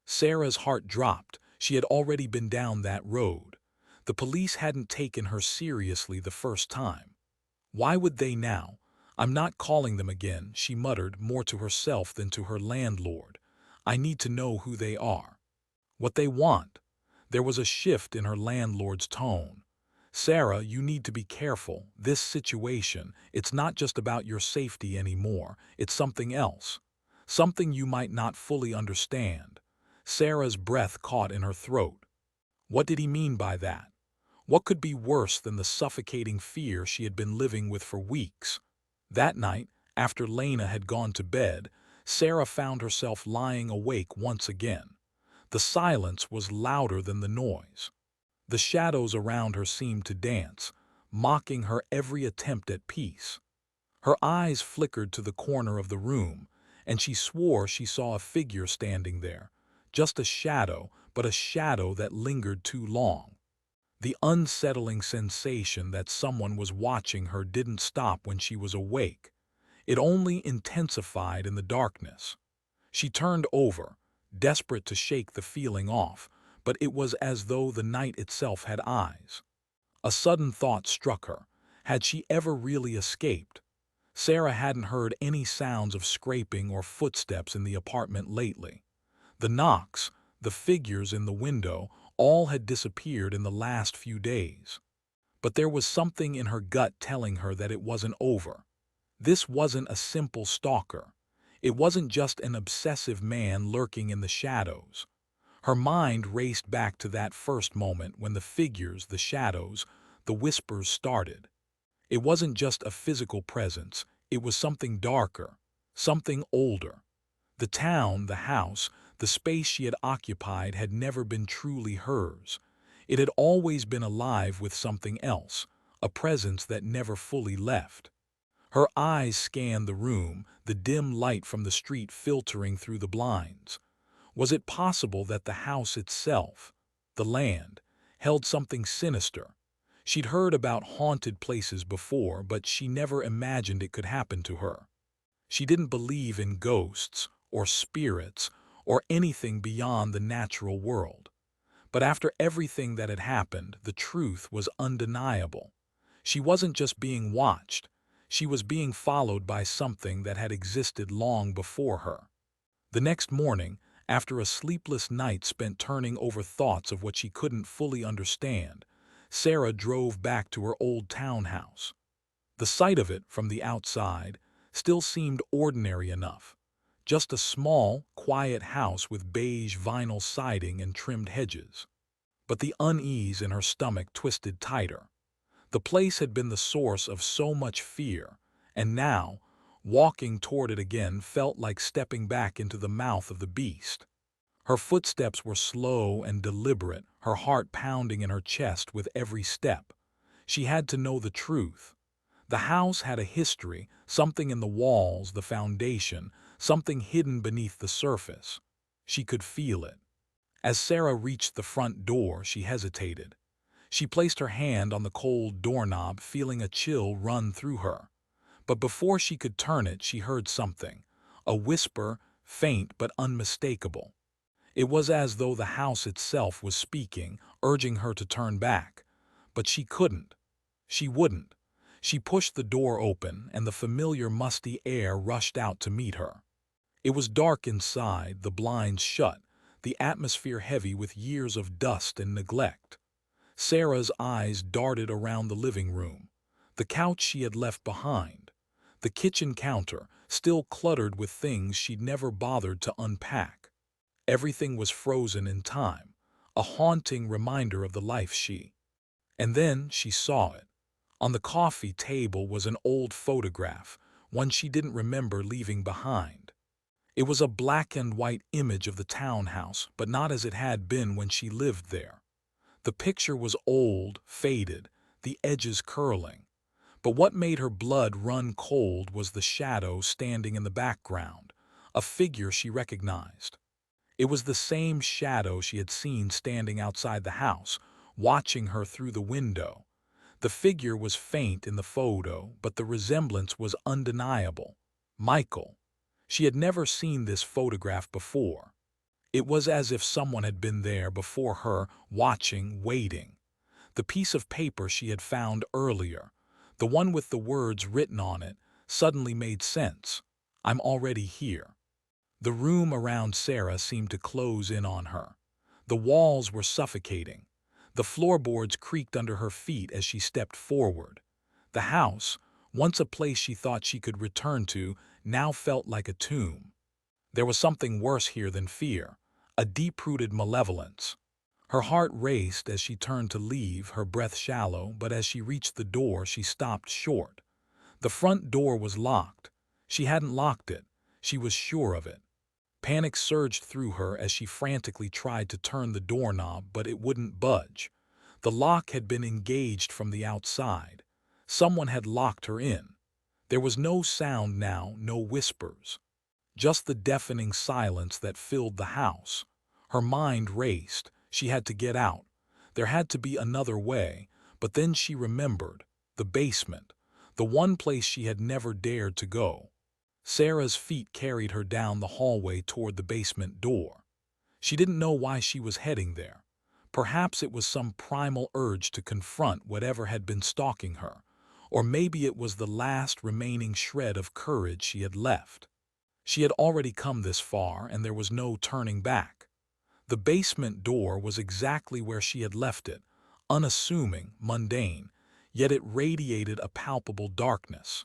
Speaker 1: Sarah's heart dropped. She had already been down that road. The police hadn't taken her seriously the first time. Why would they now? "I'm not calling them again," she muttered, more to herself than to her landlord. "I need to know who they are. What they want." There was a shift in her landlord's tone. "Sarah, you need to be careful. This situation, it's not just about your safety anymore. It's something else. Something you might not fully understand." Sarah's breath caught in her throat. What did he mean by that? What could be worse than the suffocating fear she had been living with for weeks? That night, after Lena had gone to bed, Sarah found herself lying awake once again. The silence was louder than the noise. The shadows around her seemed to dance, mocking her every attempt at peace. Her eyes flickered to the corner of the room, and she swore she saw a figure standing there. Just a shadow, but a shadow that lingered too long. The unsettling sensation that someone was watching her didn't stop when she was awake. It only intensified in the darkness. She turned over, desperate to shake the feeling off, but it was as though the night itself had eyes. A sudden thought struck her. Had she ever really escaped? Sarah hadn't heard any sounds of scraping or footsteps in the apartment lately. The knocks, the figures in the window, all had disappeared in the last few days. But there was something in her gut telling her that it wasn't over. This wasn't a simple stalker. It wasn't just an obsessive man lurking in the shadows. Her mind raced back to that first moment when the figures, the shadows, the whispers started. It wasn't just a physical presence, it was something darker, something older. The town, the house, the space she had occupied had never been truly hers. It had always been alive with something else, a presence that never fully left. Her eyes scanned the room, the dim light from the street filtering through the blinds. Was it possible that the house itself, the land, held something sinister? She'd heard about haunted places before, but she never imagined it could happen to her. She didn't believe in ghosts or spirits or anything beyond the natural world. But after everything that had happened, the truth was undeniable. She wasn't just being watched. She was being followed by something that had existed long before her. The next morning, after a sleepless night spent turning over thoughts of what she couldn't fully understand, Sarah drove back to her old townhouse. The sight of it from the outside still seemed ordinary enough. Just a small, quiet house with beige vinyl siding and trimmed hedges. But the unease in her stomach twisted tighter. The place had been the source of so much fear, and now, walking toward it again felt like stepping back into the mouth of the beast. Her footsteps were slow and deliberate, her heart pounding in her chest with every step. She had to know the truth. The house had a history, something in the walls, the foundation, something hidden beneath the surface. She could feel it. As Sarah reached the front door, she hesitated. She placed her hand on the cold doorknob, feeling a chill run through her. But before she could turn it, she heard something. A whisper, faint but unmistakable. It was as though the house itself was speaking, urging her to turn back. But she couldn't. She wouldn't. She pushed the door open, and the familiar musty air rushed out to meet her. It was dark inside, the blinds shut, the atmosphere heavy with years of dust and neglect. Sarah's eyes darted around the living room, the couch she had left behind, the kitchen counter, still cluttered with things she'd never bothered to unpack. Everything was frozen in time, a haunting reminder of the life she. And then she saw it. On the coffee table was an old photograph, one she didn't remember leaving behind. It was a black and white image of the townhouse, but not as it had been when she lived there. The picture was old, faded, the edges curling. But what made her blood run cold was the shadow standing in the background, a figure she recognized. It was the same shadow she had seen standing outside the house, watching her through the window. The figure was faint in the photo, but the resemblance was undeniable. Michael. She had never seen this photograph before. It was as if someone had been there before her, watching, waiting. The piece of paper she had found earlier, the one with the words written on it, suddenly made sense. I'm already here. The room around Sarah seemed to close in on her. The walls were suffocating. The floorboards creaked under her feet as she stepped forward. The house, once a place she thought she could return to, now felt like a tomb. There was something worse here than fear, a deep-rooted malevolence. Her heart raced as she turned to leave, her breath shallow, but as she reached the door, she stopped short. The front door was locked. She hadn't locked it. She was sure of it. Panic surged through her as she frantically tried to turn the doorknob, but it wouldn't budge. The lock had been engaged from the outside. Someone had locked her in. There was no sound now, no whispers. Just the deafening silence that filled the house. Her mind raced. She had to get out. There had to be another way, but then she remembered. The basement. The one place she had never dared to go. Sarah's feet carried her down the hallway toward the basement door. She didn't know why she was heading there. Perhaps it was some primal urge to confront whatever had been stalking her, or maybe it was the last remaining shred of courage she had left. She had already come this far, and there was no turning back. The basement door was exactly where she had left it, unassuming, mundane, yet it radiated a palpable darkness.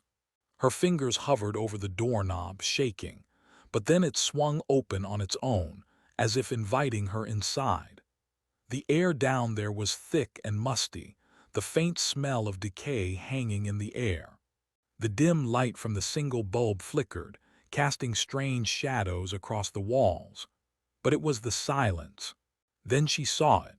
Speaker 1: Her fingers hovered over the doorknob, shaking, but then it swung open on its own, as if inviting her inside. The air down there was thick and musty, the faint smell of decay hanging in the air. The dim light from the single bulb flickered, casting strange shadows across the walls. But it was the silence. Then she saw it.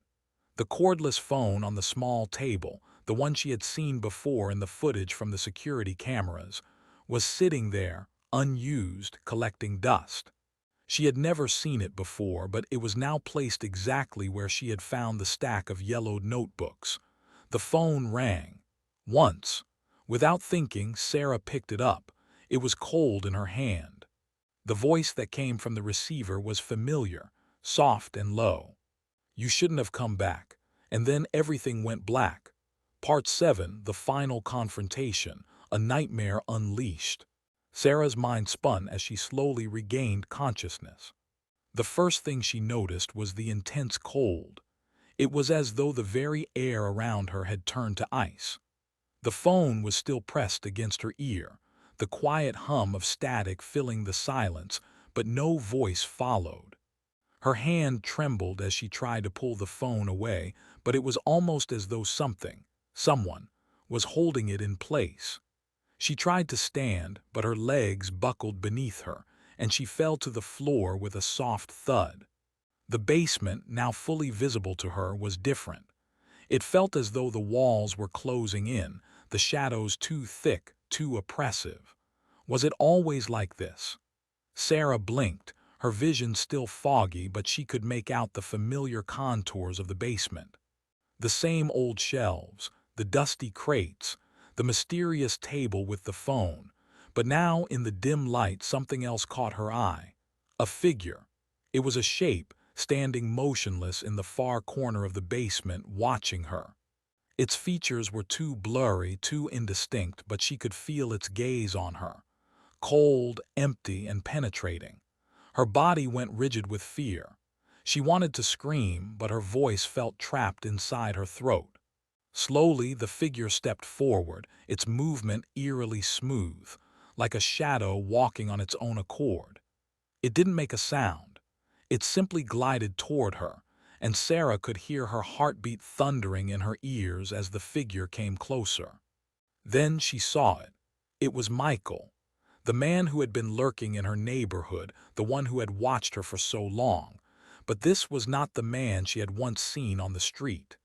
Speaker 1: The cordless phone on the small table, the one she had seen before in the footage from the security cameras, was sitting there, unused, collecting dust. She had never seen it before, but it was now placed exactly where she had found the stack of yellowed notebooks. The phone rang. Once. Without thinking, Sarah picked it up. It was cold in her hand. The voice that came from the receiver was familiar, soft and low. You shouldn't have come back. And then everything went black. Part 7, the final confrontation, a nightmare unleashed. Sarah's mind spun as she slowly regained consciousness. The first thing she noticed was the intense cold. It was as though the very air around her had turned to ice. The phone was still pressed against her ear, the quiet hum of static filling the silence, but no voice followed. Her hand trembled as she tried to pull the phone away, but it was almost as though someone, was holding it in place. She tried to stand, but her legs buckled beneath her, and she fell to the floor with a soft thud. The basement, now fully visible to her, was different. It felt as though the walls were closing in, the shadows too thick, too oppressive. Was it always like this? Sarah blinked, her vision still foggy, but she could make out the familiar contours of the basement. The same old shelves, the dusty crates, the mysterious table with the phone. But now, in the dim light, something else caught her eye. A figure. It was a shape, standing motionless in the far corner of the basement, watching her. Its features were too blurry, too indistinct, but she could feel its gaze on her. Cold, empty, and penetrating. Her body went rigid with fear. She wanted to scream, but her voice felt trapped inside her throat. Slowly, the figure stepped forward, its movement eerily smooth, like a shadow walking on its own accord. It didn't make a sound. It simply glided toward her, and Sarah could hear her heartbeat thundering in her ears as the figure came closer. Then she saw it. It was Michael, the man who had been lurking in her neighborhood, the one who had watched her for so long. But this was not the man she had once seen on the street.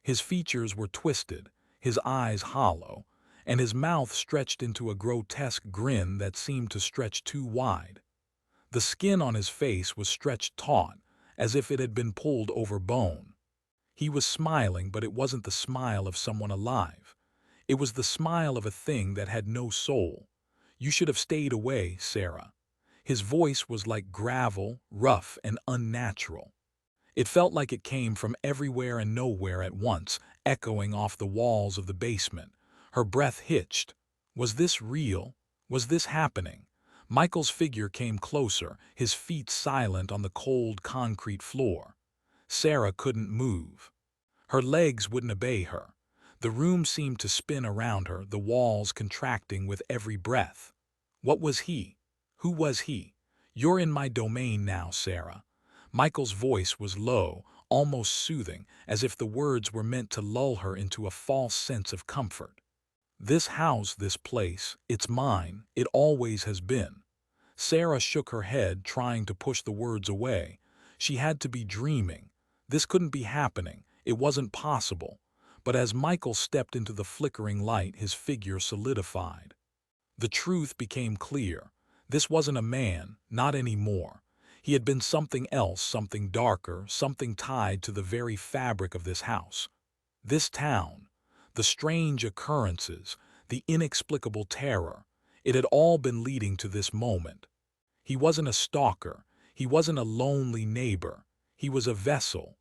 Speaker 1: His features were twisted, his eyes hollow, and his mouth stretched into a grotesque grin that seemed to stretch too wide. The skin on his face was stretched taut, as if it had been pulled over bone. He was smiling, but it wasn't the smile of someone alive. It was the smile of a thing that had no soul. "You should have stayed away, Sarah." His voice was like gravel, rough and unnatural. It felt like it came from everywhere and nowhere at once, echoing off the walls of the basement. Her breath hitched. Was this real? Was this happening? Michael's figure came closer, his feet silent on the cold concrete floor. Sarah couldn't move. Her legs wouldn't obey her. The room seemed to spin around her, the walls contracting with every breath. What was he? Who was he? "You're in my domain now, Sarah." Michael's voice was low, almost soothing, as if the words were meant to lull her into a false sense of comfort. "This house, this place, it's mine. It always has been." Sarah shook her head, trying to push the words away. She had to be dreaming. This couldn't be happening. It wasn't possible. But as Michael stepped into the flickering light, his figure solidified. The truth became clear. This wasn't a man, not anymore. He had been something else, something darker, something tied to the very fabric of this house. This town, the strange occurrences, the inexplicable terror, it had all been leading to this moment. He wasn't a stalker. He wasn't a lonely neighbor. He was a vessel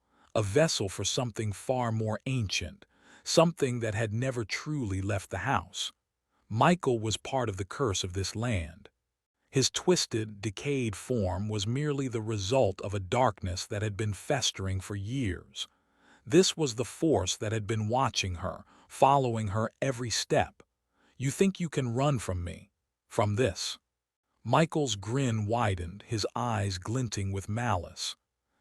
Speaker 1: for something far more ancient, something that had never truly left the house. Michael was part of the curse of this land. His twisted, decayed form was merely the result of a darkness that had been festering for years. This was the force that had been watching her, following her every step. "You think you can run from me? From this?" Michael's grin widened, his eyes glinting with malice.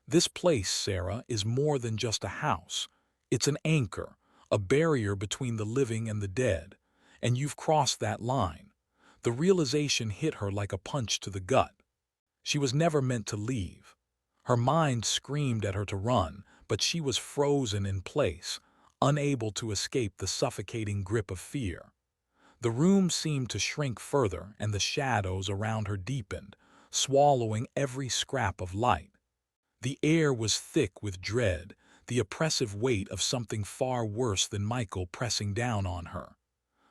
Speaker 1: "This place, Sarah, is more than just a house. It's an anchor, a barrier between the living and the dead. And you've crossed that line." The realization hit her like a punch to the gut. She was never meant to leave. Her mind screamed at her to run, but she was frozen in place, unable to escape the suffocating grip of fear. The room seemed to shrink further, and the shadows around her deepened, swallowing every scrap of light. The air was thick with dread, the oppressive weight of something far worse than Michael pressing down on her.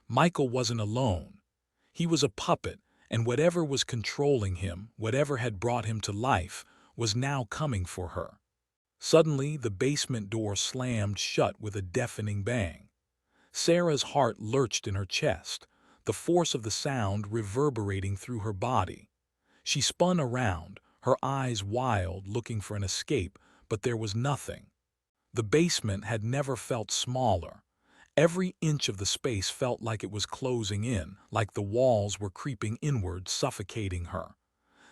Speaker 1: Michael wasn't alone. He was a puppet, and whatever was controlling him, whatever had brought him to life, was now coming for her. Suddenly, the basement door slammed shut with a deafening bang. Sarah's heart lurched in her chest, the force of the sound reverberating through her body. She spun around, her eyes wild, looking for an escape, but there was nothing. The basement had never felt smaller. Every inch of the space felt like it was closing in, like the walls were creeping inward, suffocating her.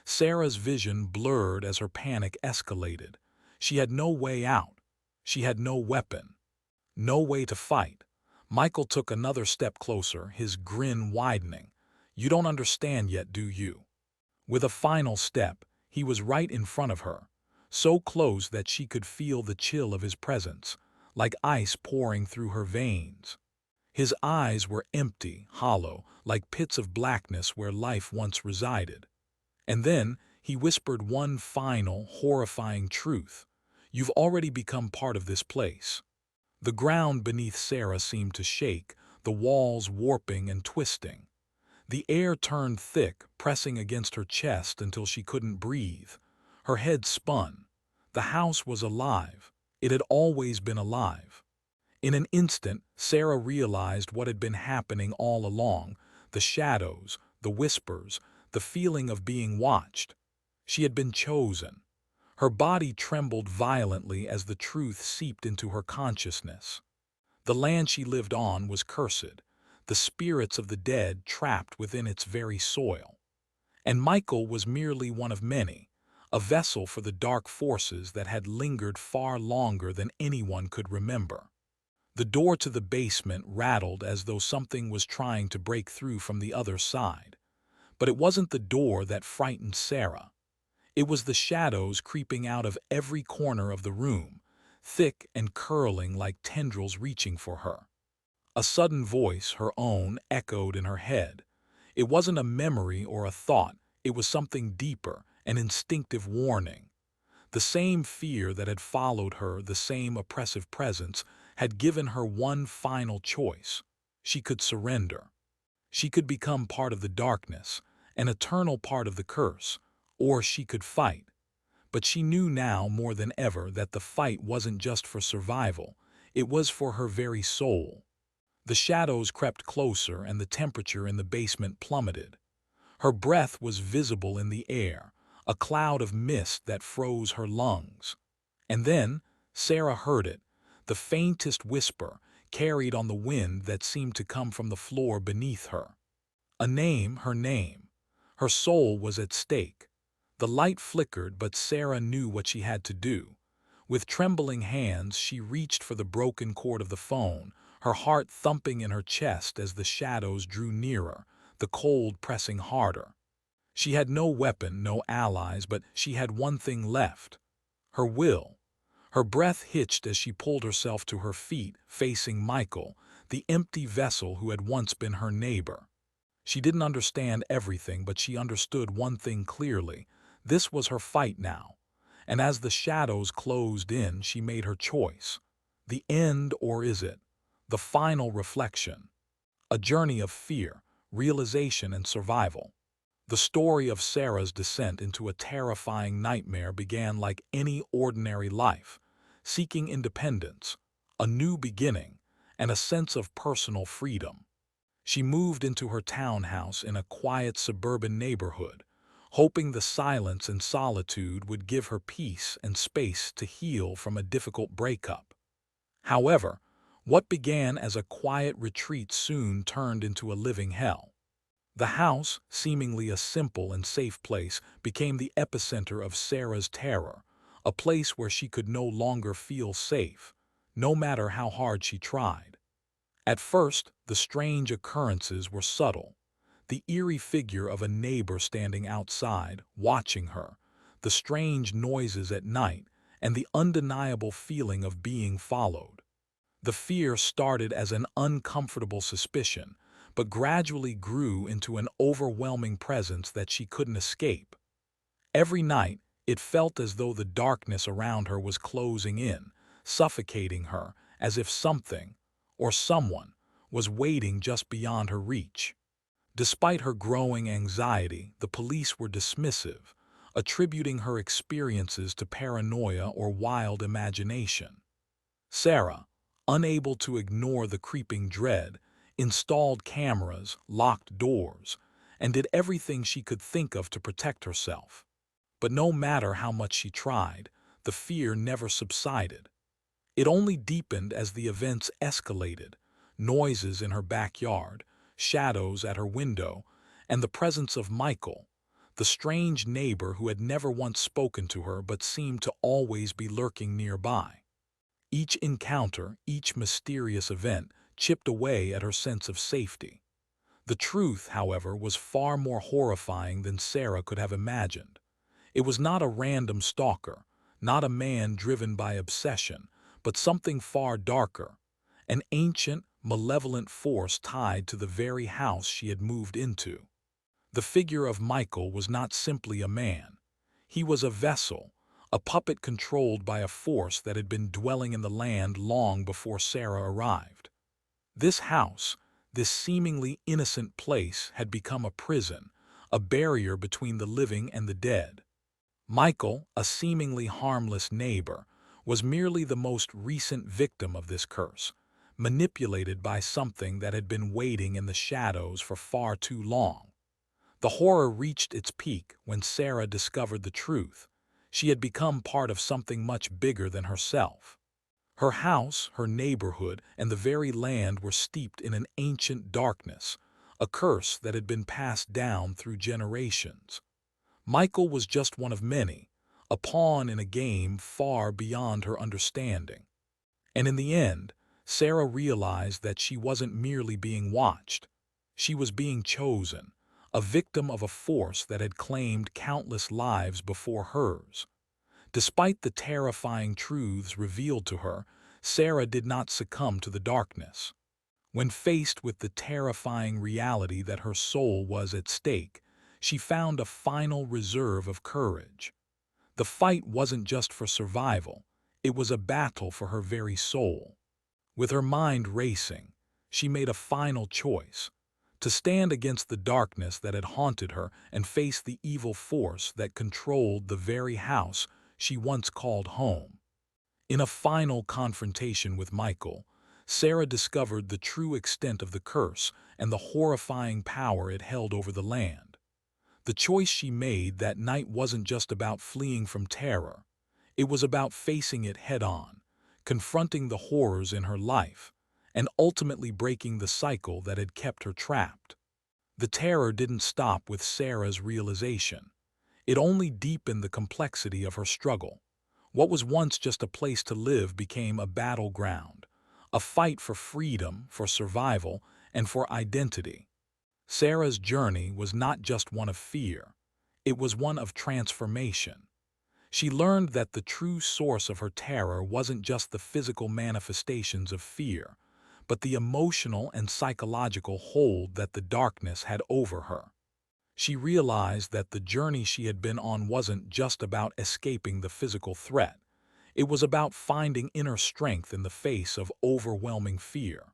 Speaker 1: Sarah's vision blurred as her panic escalated. She had no way out. She had no weapon. No way to fight. Michael took another step closer, his grin widening. "You don't understand yet, do you?" With a final step, he was right in front of her, so close that she could feel the chill of his presence, like ice pouring through her veins. His eyes were empty, hollow, like pits of blackness where life once resided. And then he whispered one final, horrifying truth. "You've already become part of this place." The ground beneath Sarah seemed to shake, the walls warping and twisting. The air turned thick, pressing against her chest until she couldn't breathe. Her head spun. The house was alive. It had always been alive. In an instant, Sarah realized what had been happening all along, the shadows, the whispers, the feeling of being watched. She had been chosen. Her body trembled violently as the truth seeped into her consciousness. The land she lived on was cursed, the spirits of the dead trapped within its very soil. And Michael was merely one of many, a vessel for the dark forces that had lingered far longer than anyone could remember. The door to the basement rattled as though something was trying to break through from the other side. But it wasn't the door that frightened Sarah. It was the shadows creeping out of every corner of the room, thick and curling like tendrils reaching for her. A sudden voice, her own, echoed in her head. It wasn't a memory or a thought, it was something deeper, an instinctive warning. The same fear that had followed her, the same oppressive presence, had given her one final choice. She could surrender. She could become part of the darkness, an eternal part of the curse, or she could fight. But she knew now more than ever that the fight wasn't just for survival, it was for her very soul. The shadows crept closer and the temperature in the basement plummeted. Her breath was visible in the air, a cloud of mist that froze her lungs. And then Sarah heard it, the faintest whisper, carried on the wind that seemed to come from the floor beneath her. A name, her name. Her soul was at stake. The light flickered, but Sarah knew what she had to do. With trembling hands, she reached for the broken cord of the phone, her heart thumping in her chest as the shadows drew nearer, the cold pressing harder. She had no weapon, no allies, but she had one thing left: her will. Her breath hitched as she pulled herself to her feet, facing Michael, the empty vessel who had once been her neighbor. She didn't understand everything, but she understood one thing clearly. This was her fight now. And as the shadows closed in, she made her choice. The end, or is it? The final reflection. A journey of fear, realization, and survival. The story of Sarah's descent into a terrifying nightmare began like any ordinary life, seeking independence, a new beginning, and a sense of personal freedom. She moved into her townhouse in a quiet suburban neighborhood, hoping the silence and solitude would give her peace and space to heal from a difficult breakup. However, what began as a quiet retreat soon turned into a living hell. The house, seemingly a simple and safe place, became the epicenter of Sarah's terror, a place where she could no longer feel safe, no matter how hard she tried. At first, the strange occurrences were subtle. The eerie figure of a neighbor standing outside, watching her, the strange noises at night, and the undeniable feeling of being followed. The fear started as an uncomfortable suspicion, but gradually grew into an overwhelming presence that she couldn't escape. Every night, it felt as though the darkness around her was closing in, suffocating her, as if something, or someone, was waiting just beyond her reach. Despite her growing anxiety, the police were dismissive, attributing her experiences to paranoia or wild imagination. Sarah, unable to ignore the creeping dread, installed cameras, locked doors, and did everything she could think of to protect herself. But no matter how much she tried, the fear never subsided. It only deepened as the events escalated: noises in her backyard, shadows at her window, and the presence of Michael, the strange neighbor who had never once spoken to her but seemed to always be lurking nearby. Each encounter, each mysterious event, chipped away at her sense of safety. The truth, however, was far more horrifying than Sarah could have imagined. It was not a random stalker, not a man driven by obsession, but something far darker: an ancient, malevolent force tied to the very house she had moved into. The figure of Michael was not simply a man. He was a vessel, a puppet controlled by a force that had been dwelling in the land long before Sarah arrived. This house, this seemingly innocent place, had become a prison, a barrier between the living and the dead. Michael, a seemingly harmless neighbor, was merely the most recent victim of this curse, manipulated by something that had been waiting in the shadows for far too long. The horror reached its peak when Sarah discovered the truth. She had become part of something much bigger than herself. Her house, her neighborhood, and the very land were steeped in an ancient darkness, a curse that had been passed down through generations. Michael was just one of many, a pawn in a game far beyond her understanding. And in the end, Sarah realized that she wasn't merely being watched. She was being chosen, a victim of a force that had claimed countless lives before hers. Despite the terrifying truths revealed to her, Sarah did not succumb to the darkness. When faced with the terrifying reality that her soul was at stake, she found a final reserve of courage. The fight wasn't just for survival, it was a battle for her very soul. With her mind racing, she made a final choice: to stand against the darkness that had haunted her and face the evil force that controlled the very house she once called home. In a final confrontation with Michael, Sarah discovered the true extent of the curse and the horrifying power it held over the land. The choice she made that night wasn't just about fleeing from terror. It was about facing it head-on, confronting the horrors in her life, and ultimately breaking the cycle that had kept her trapped. The terror didn't stop with Sarah's realization. It only deepened the complexity of her struggle. What was once just a place to live became a battleground, a fight for freedom, for survival, and for identity. Sarah's journey was not just one of fear, it was one of transformation. She learned that the true source of her terror wasn't just the physical manifestations of fear, but the emotional and psychological hold that the darkness had over her. She realized that the journey she had been on wasn't just about escaping the physical threat. It was about finding inner strength in the face of overwhelming fear.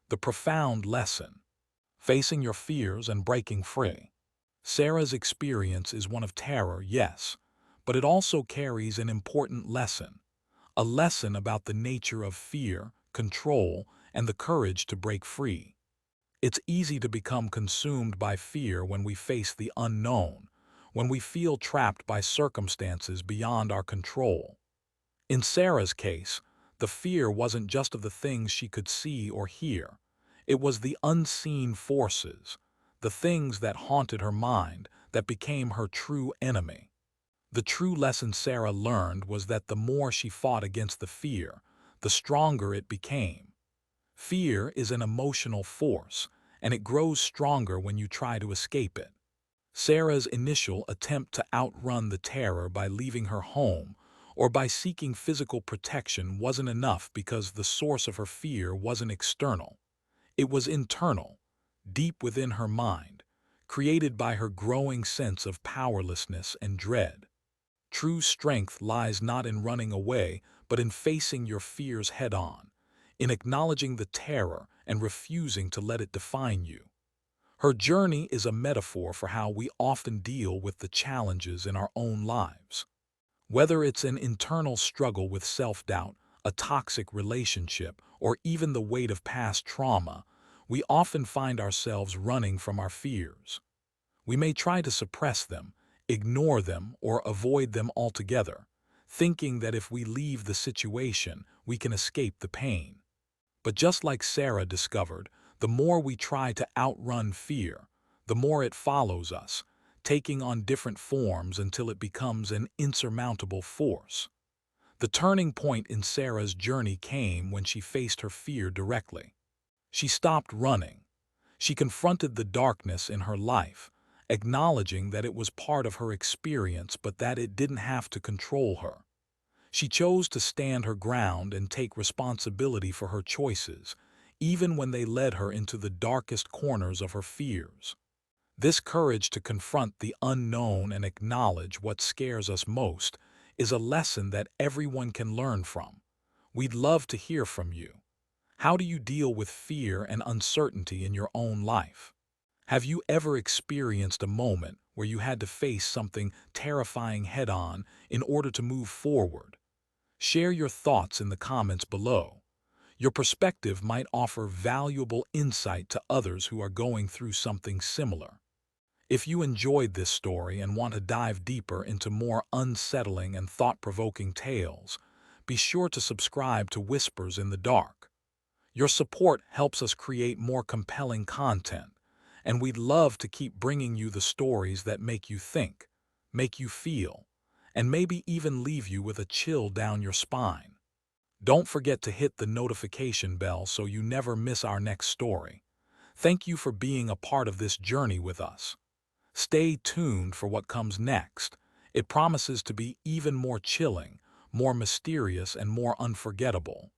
Speaker 1: The profound lesson: facing your fears and breaking free. Sarah's experience is one of terror, yes, but it also carries an important lesson. A lesson about the nature of fear, control, and the courage to break free. It's easy to become consumed by fear when we face the unknown, when we feel trapped by circumstances beyond our control. In Sarah's case, the fear wasn't just of the things she could see or hear. It was the unseen forces, the things that haunted her mind, that became her true enemy. The true lesson Sarah learned was that the more she fought against the fear, the stronger it became. Fear is an emotional force, and it grows stronger when you try to escape it. Sarah's initial attempt to outrun the terror by leaving her home or by seeking physical protection wasn't enough because the source of her fear wasn't external. It was internal, deep within her mind, created by her growing sense of powerlessness and dread. True strength lies not in running away, but in facing your fears head-on, in acknowledging the terror and refusing to let it define you. Her journey is a metaphor for how we often deal with the challenges in our own lives. Whether it's an internal struggle with self-doubt, a toxic relationship, or even the weight of past trauma, we often find ourselves running from our fears. We may try to suppress them, ignore them, or avoid them altogether, thinking that if we leave the situation, we can escape the pain. But just like Sarah discovered, the more we try to outrun fear, the more it follows us, taking on different forms until it becomes an insurmountable force. The turning point in Sarah's journey came when she faced her fear directly. She stopped running. She confronted the darkness in her life, acknowledging that it was part of her experience but that it didn't have to control her. She chose to stand her ground and take responsibility for her choices, even when they led her into the darkest corners of her fears. This courage to confront the unknown and acknowledge what scares us most is a lesson that everyone can learn from. We'd love to hear from you. How do you deal with fear and uncertainty in your own life? Have you ever experienced a moment where you had to face something terrifying head-on in order to move forward? Share your thoughts in the comments below. Your perspective might offer valuable insight to others who are going through something similar. If you enjoyed this story and want to dive deeper into more unsettling and thought-provoking tales, be sure to subscribe to Whispers in the Dark. Your support helps us create more compelling content, and we'd love to keep bringing you the stories that make you think, make you feel, and maybe even leave you with a chill down your spine. Don't forget to hit the notification bell so you never miss our next story. Thank you for being a part of this journey with us. Stay tuned for what comes next. It promises to be even more chilling, more mysterious, and more unforgettable.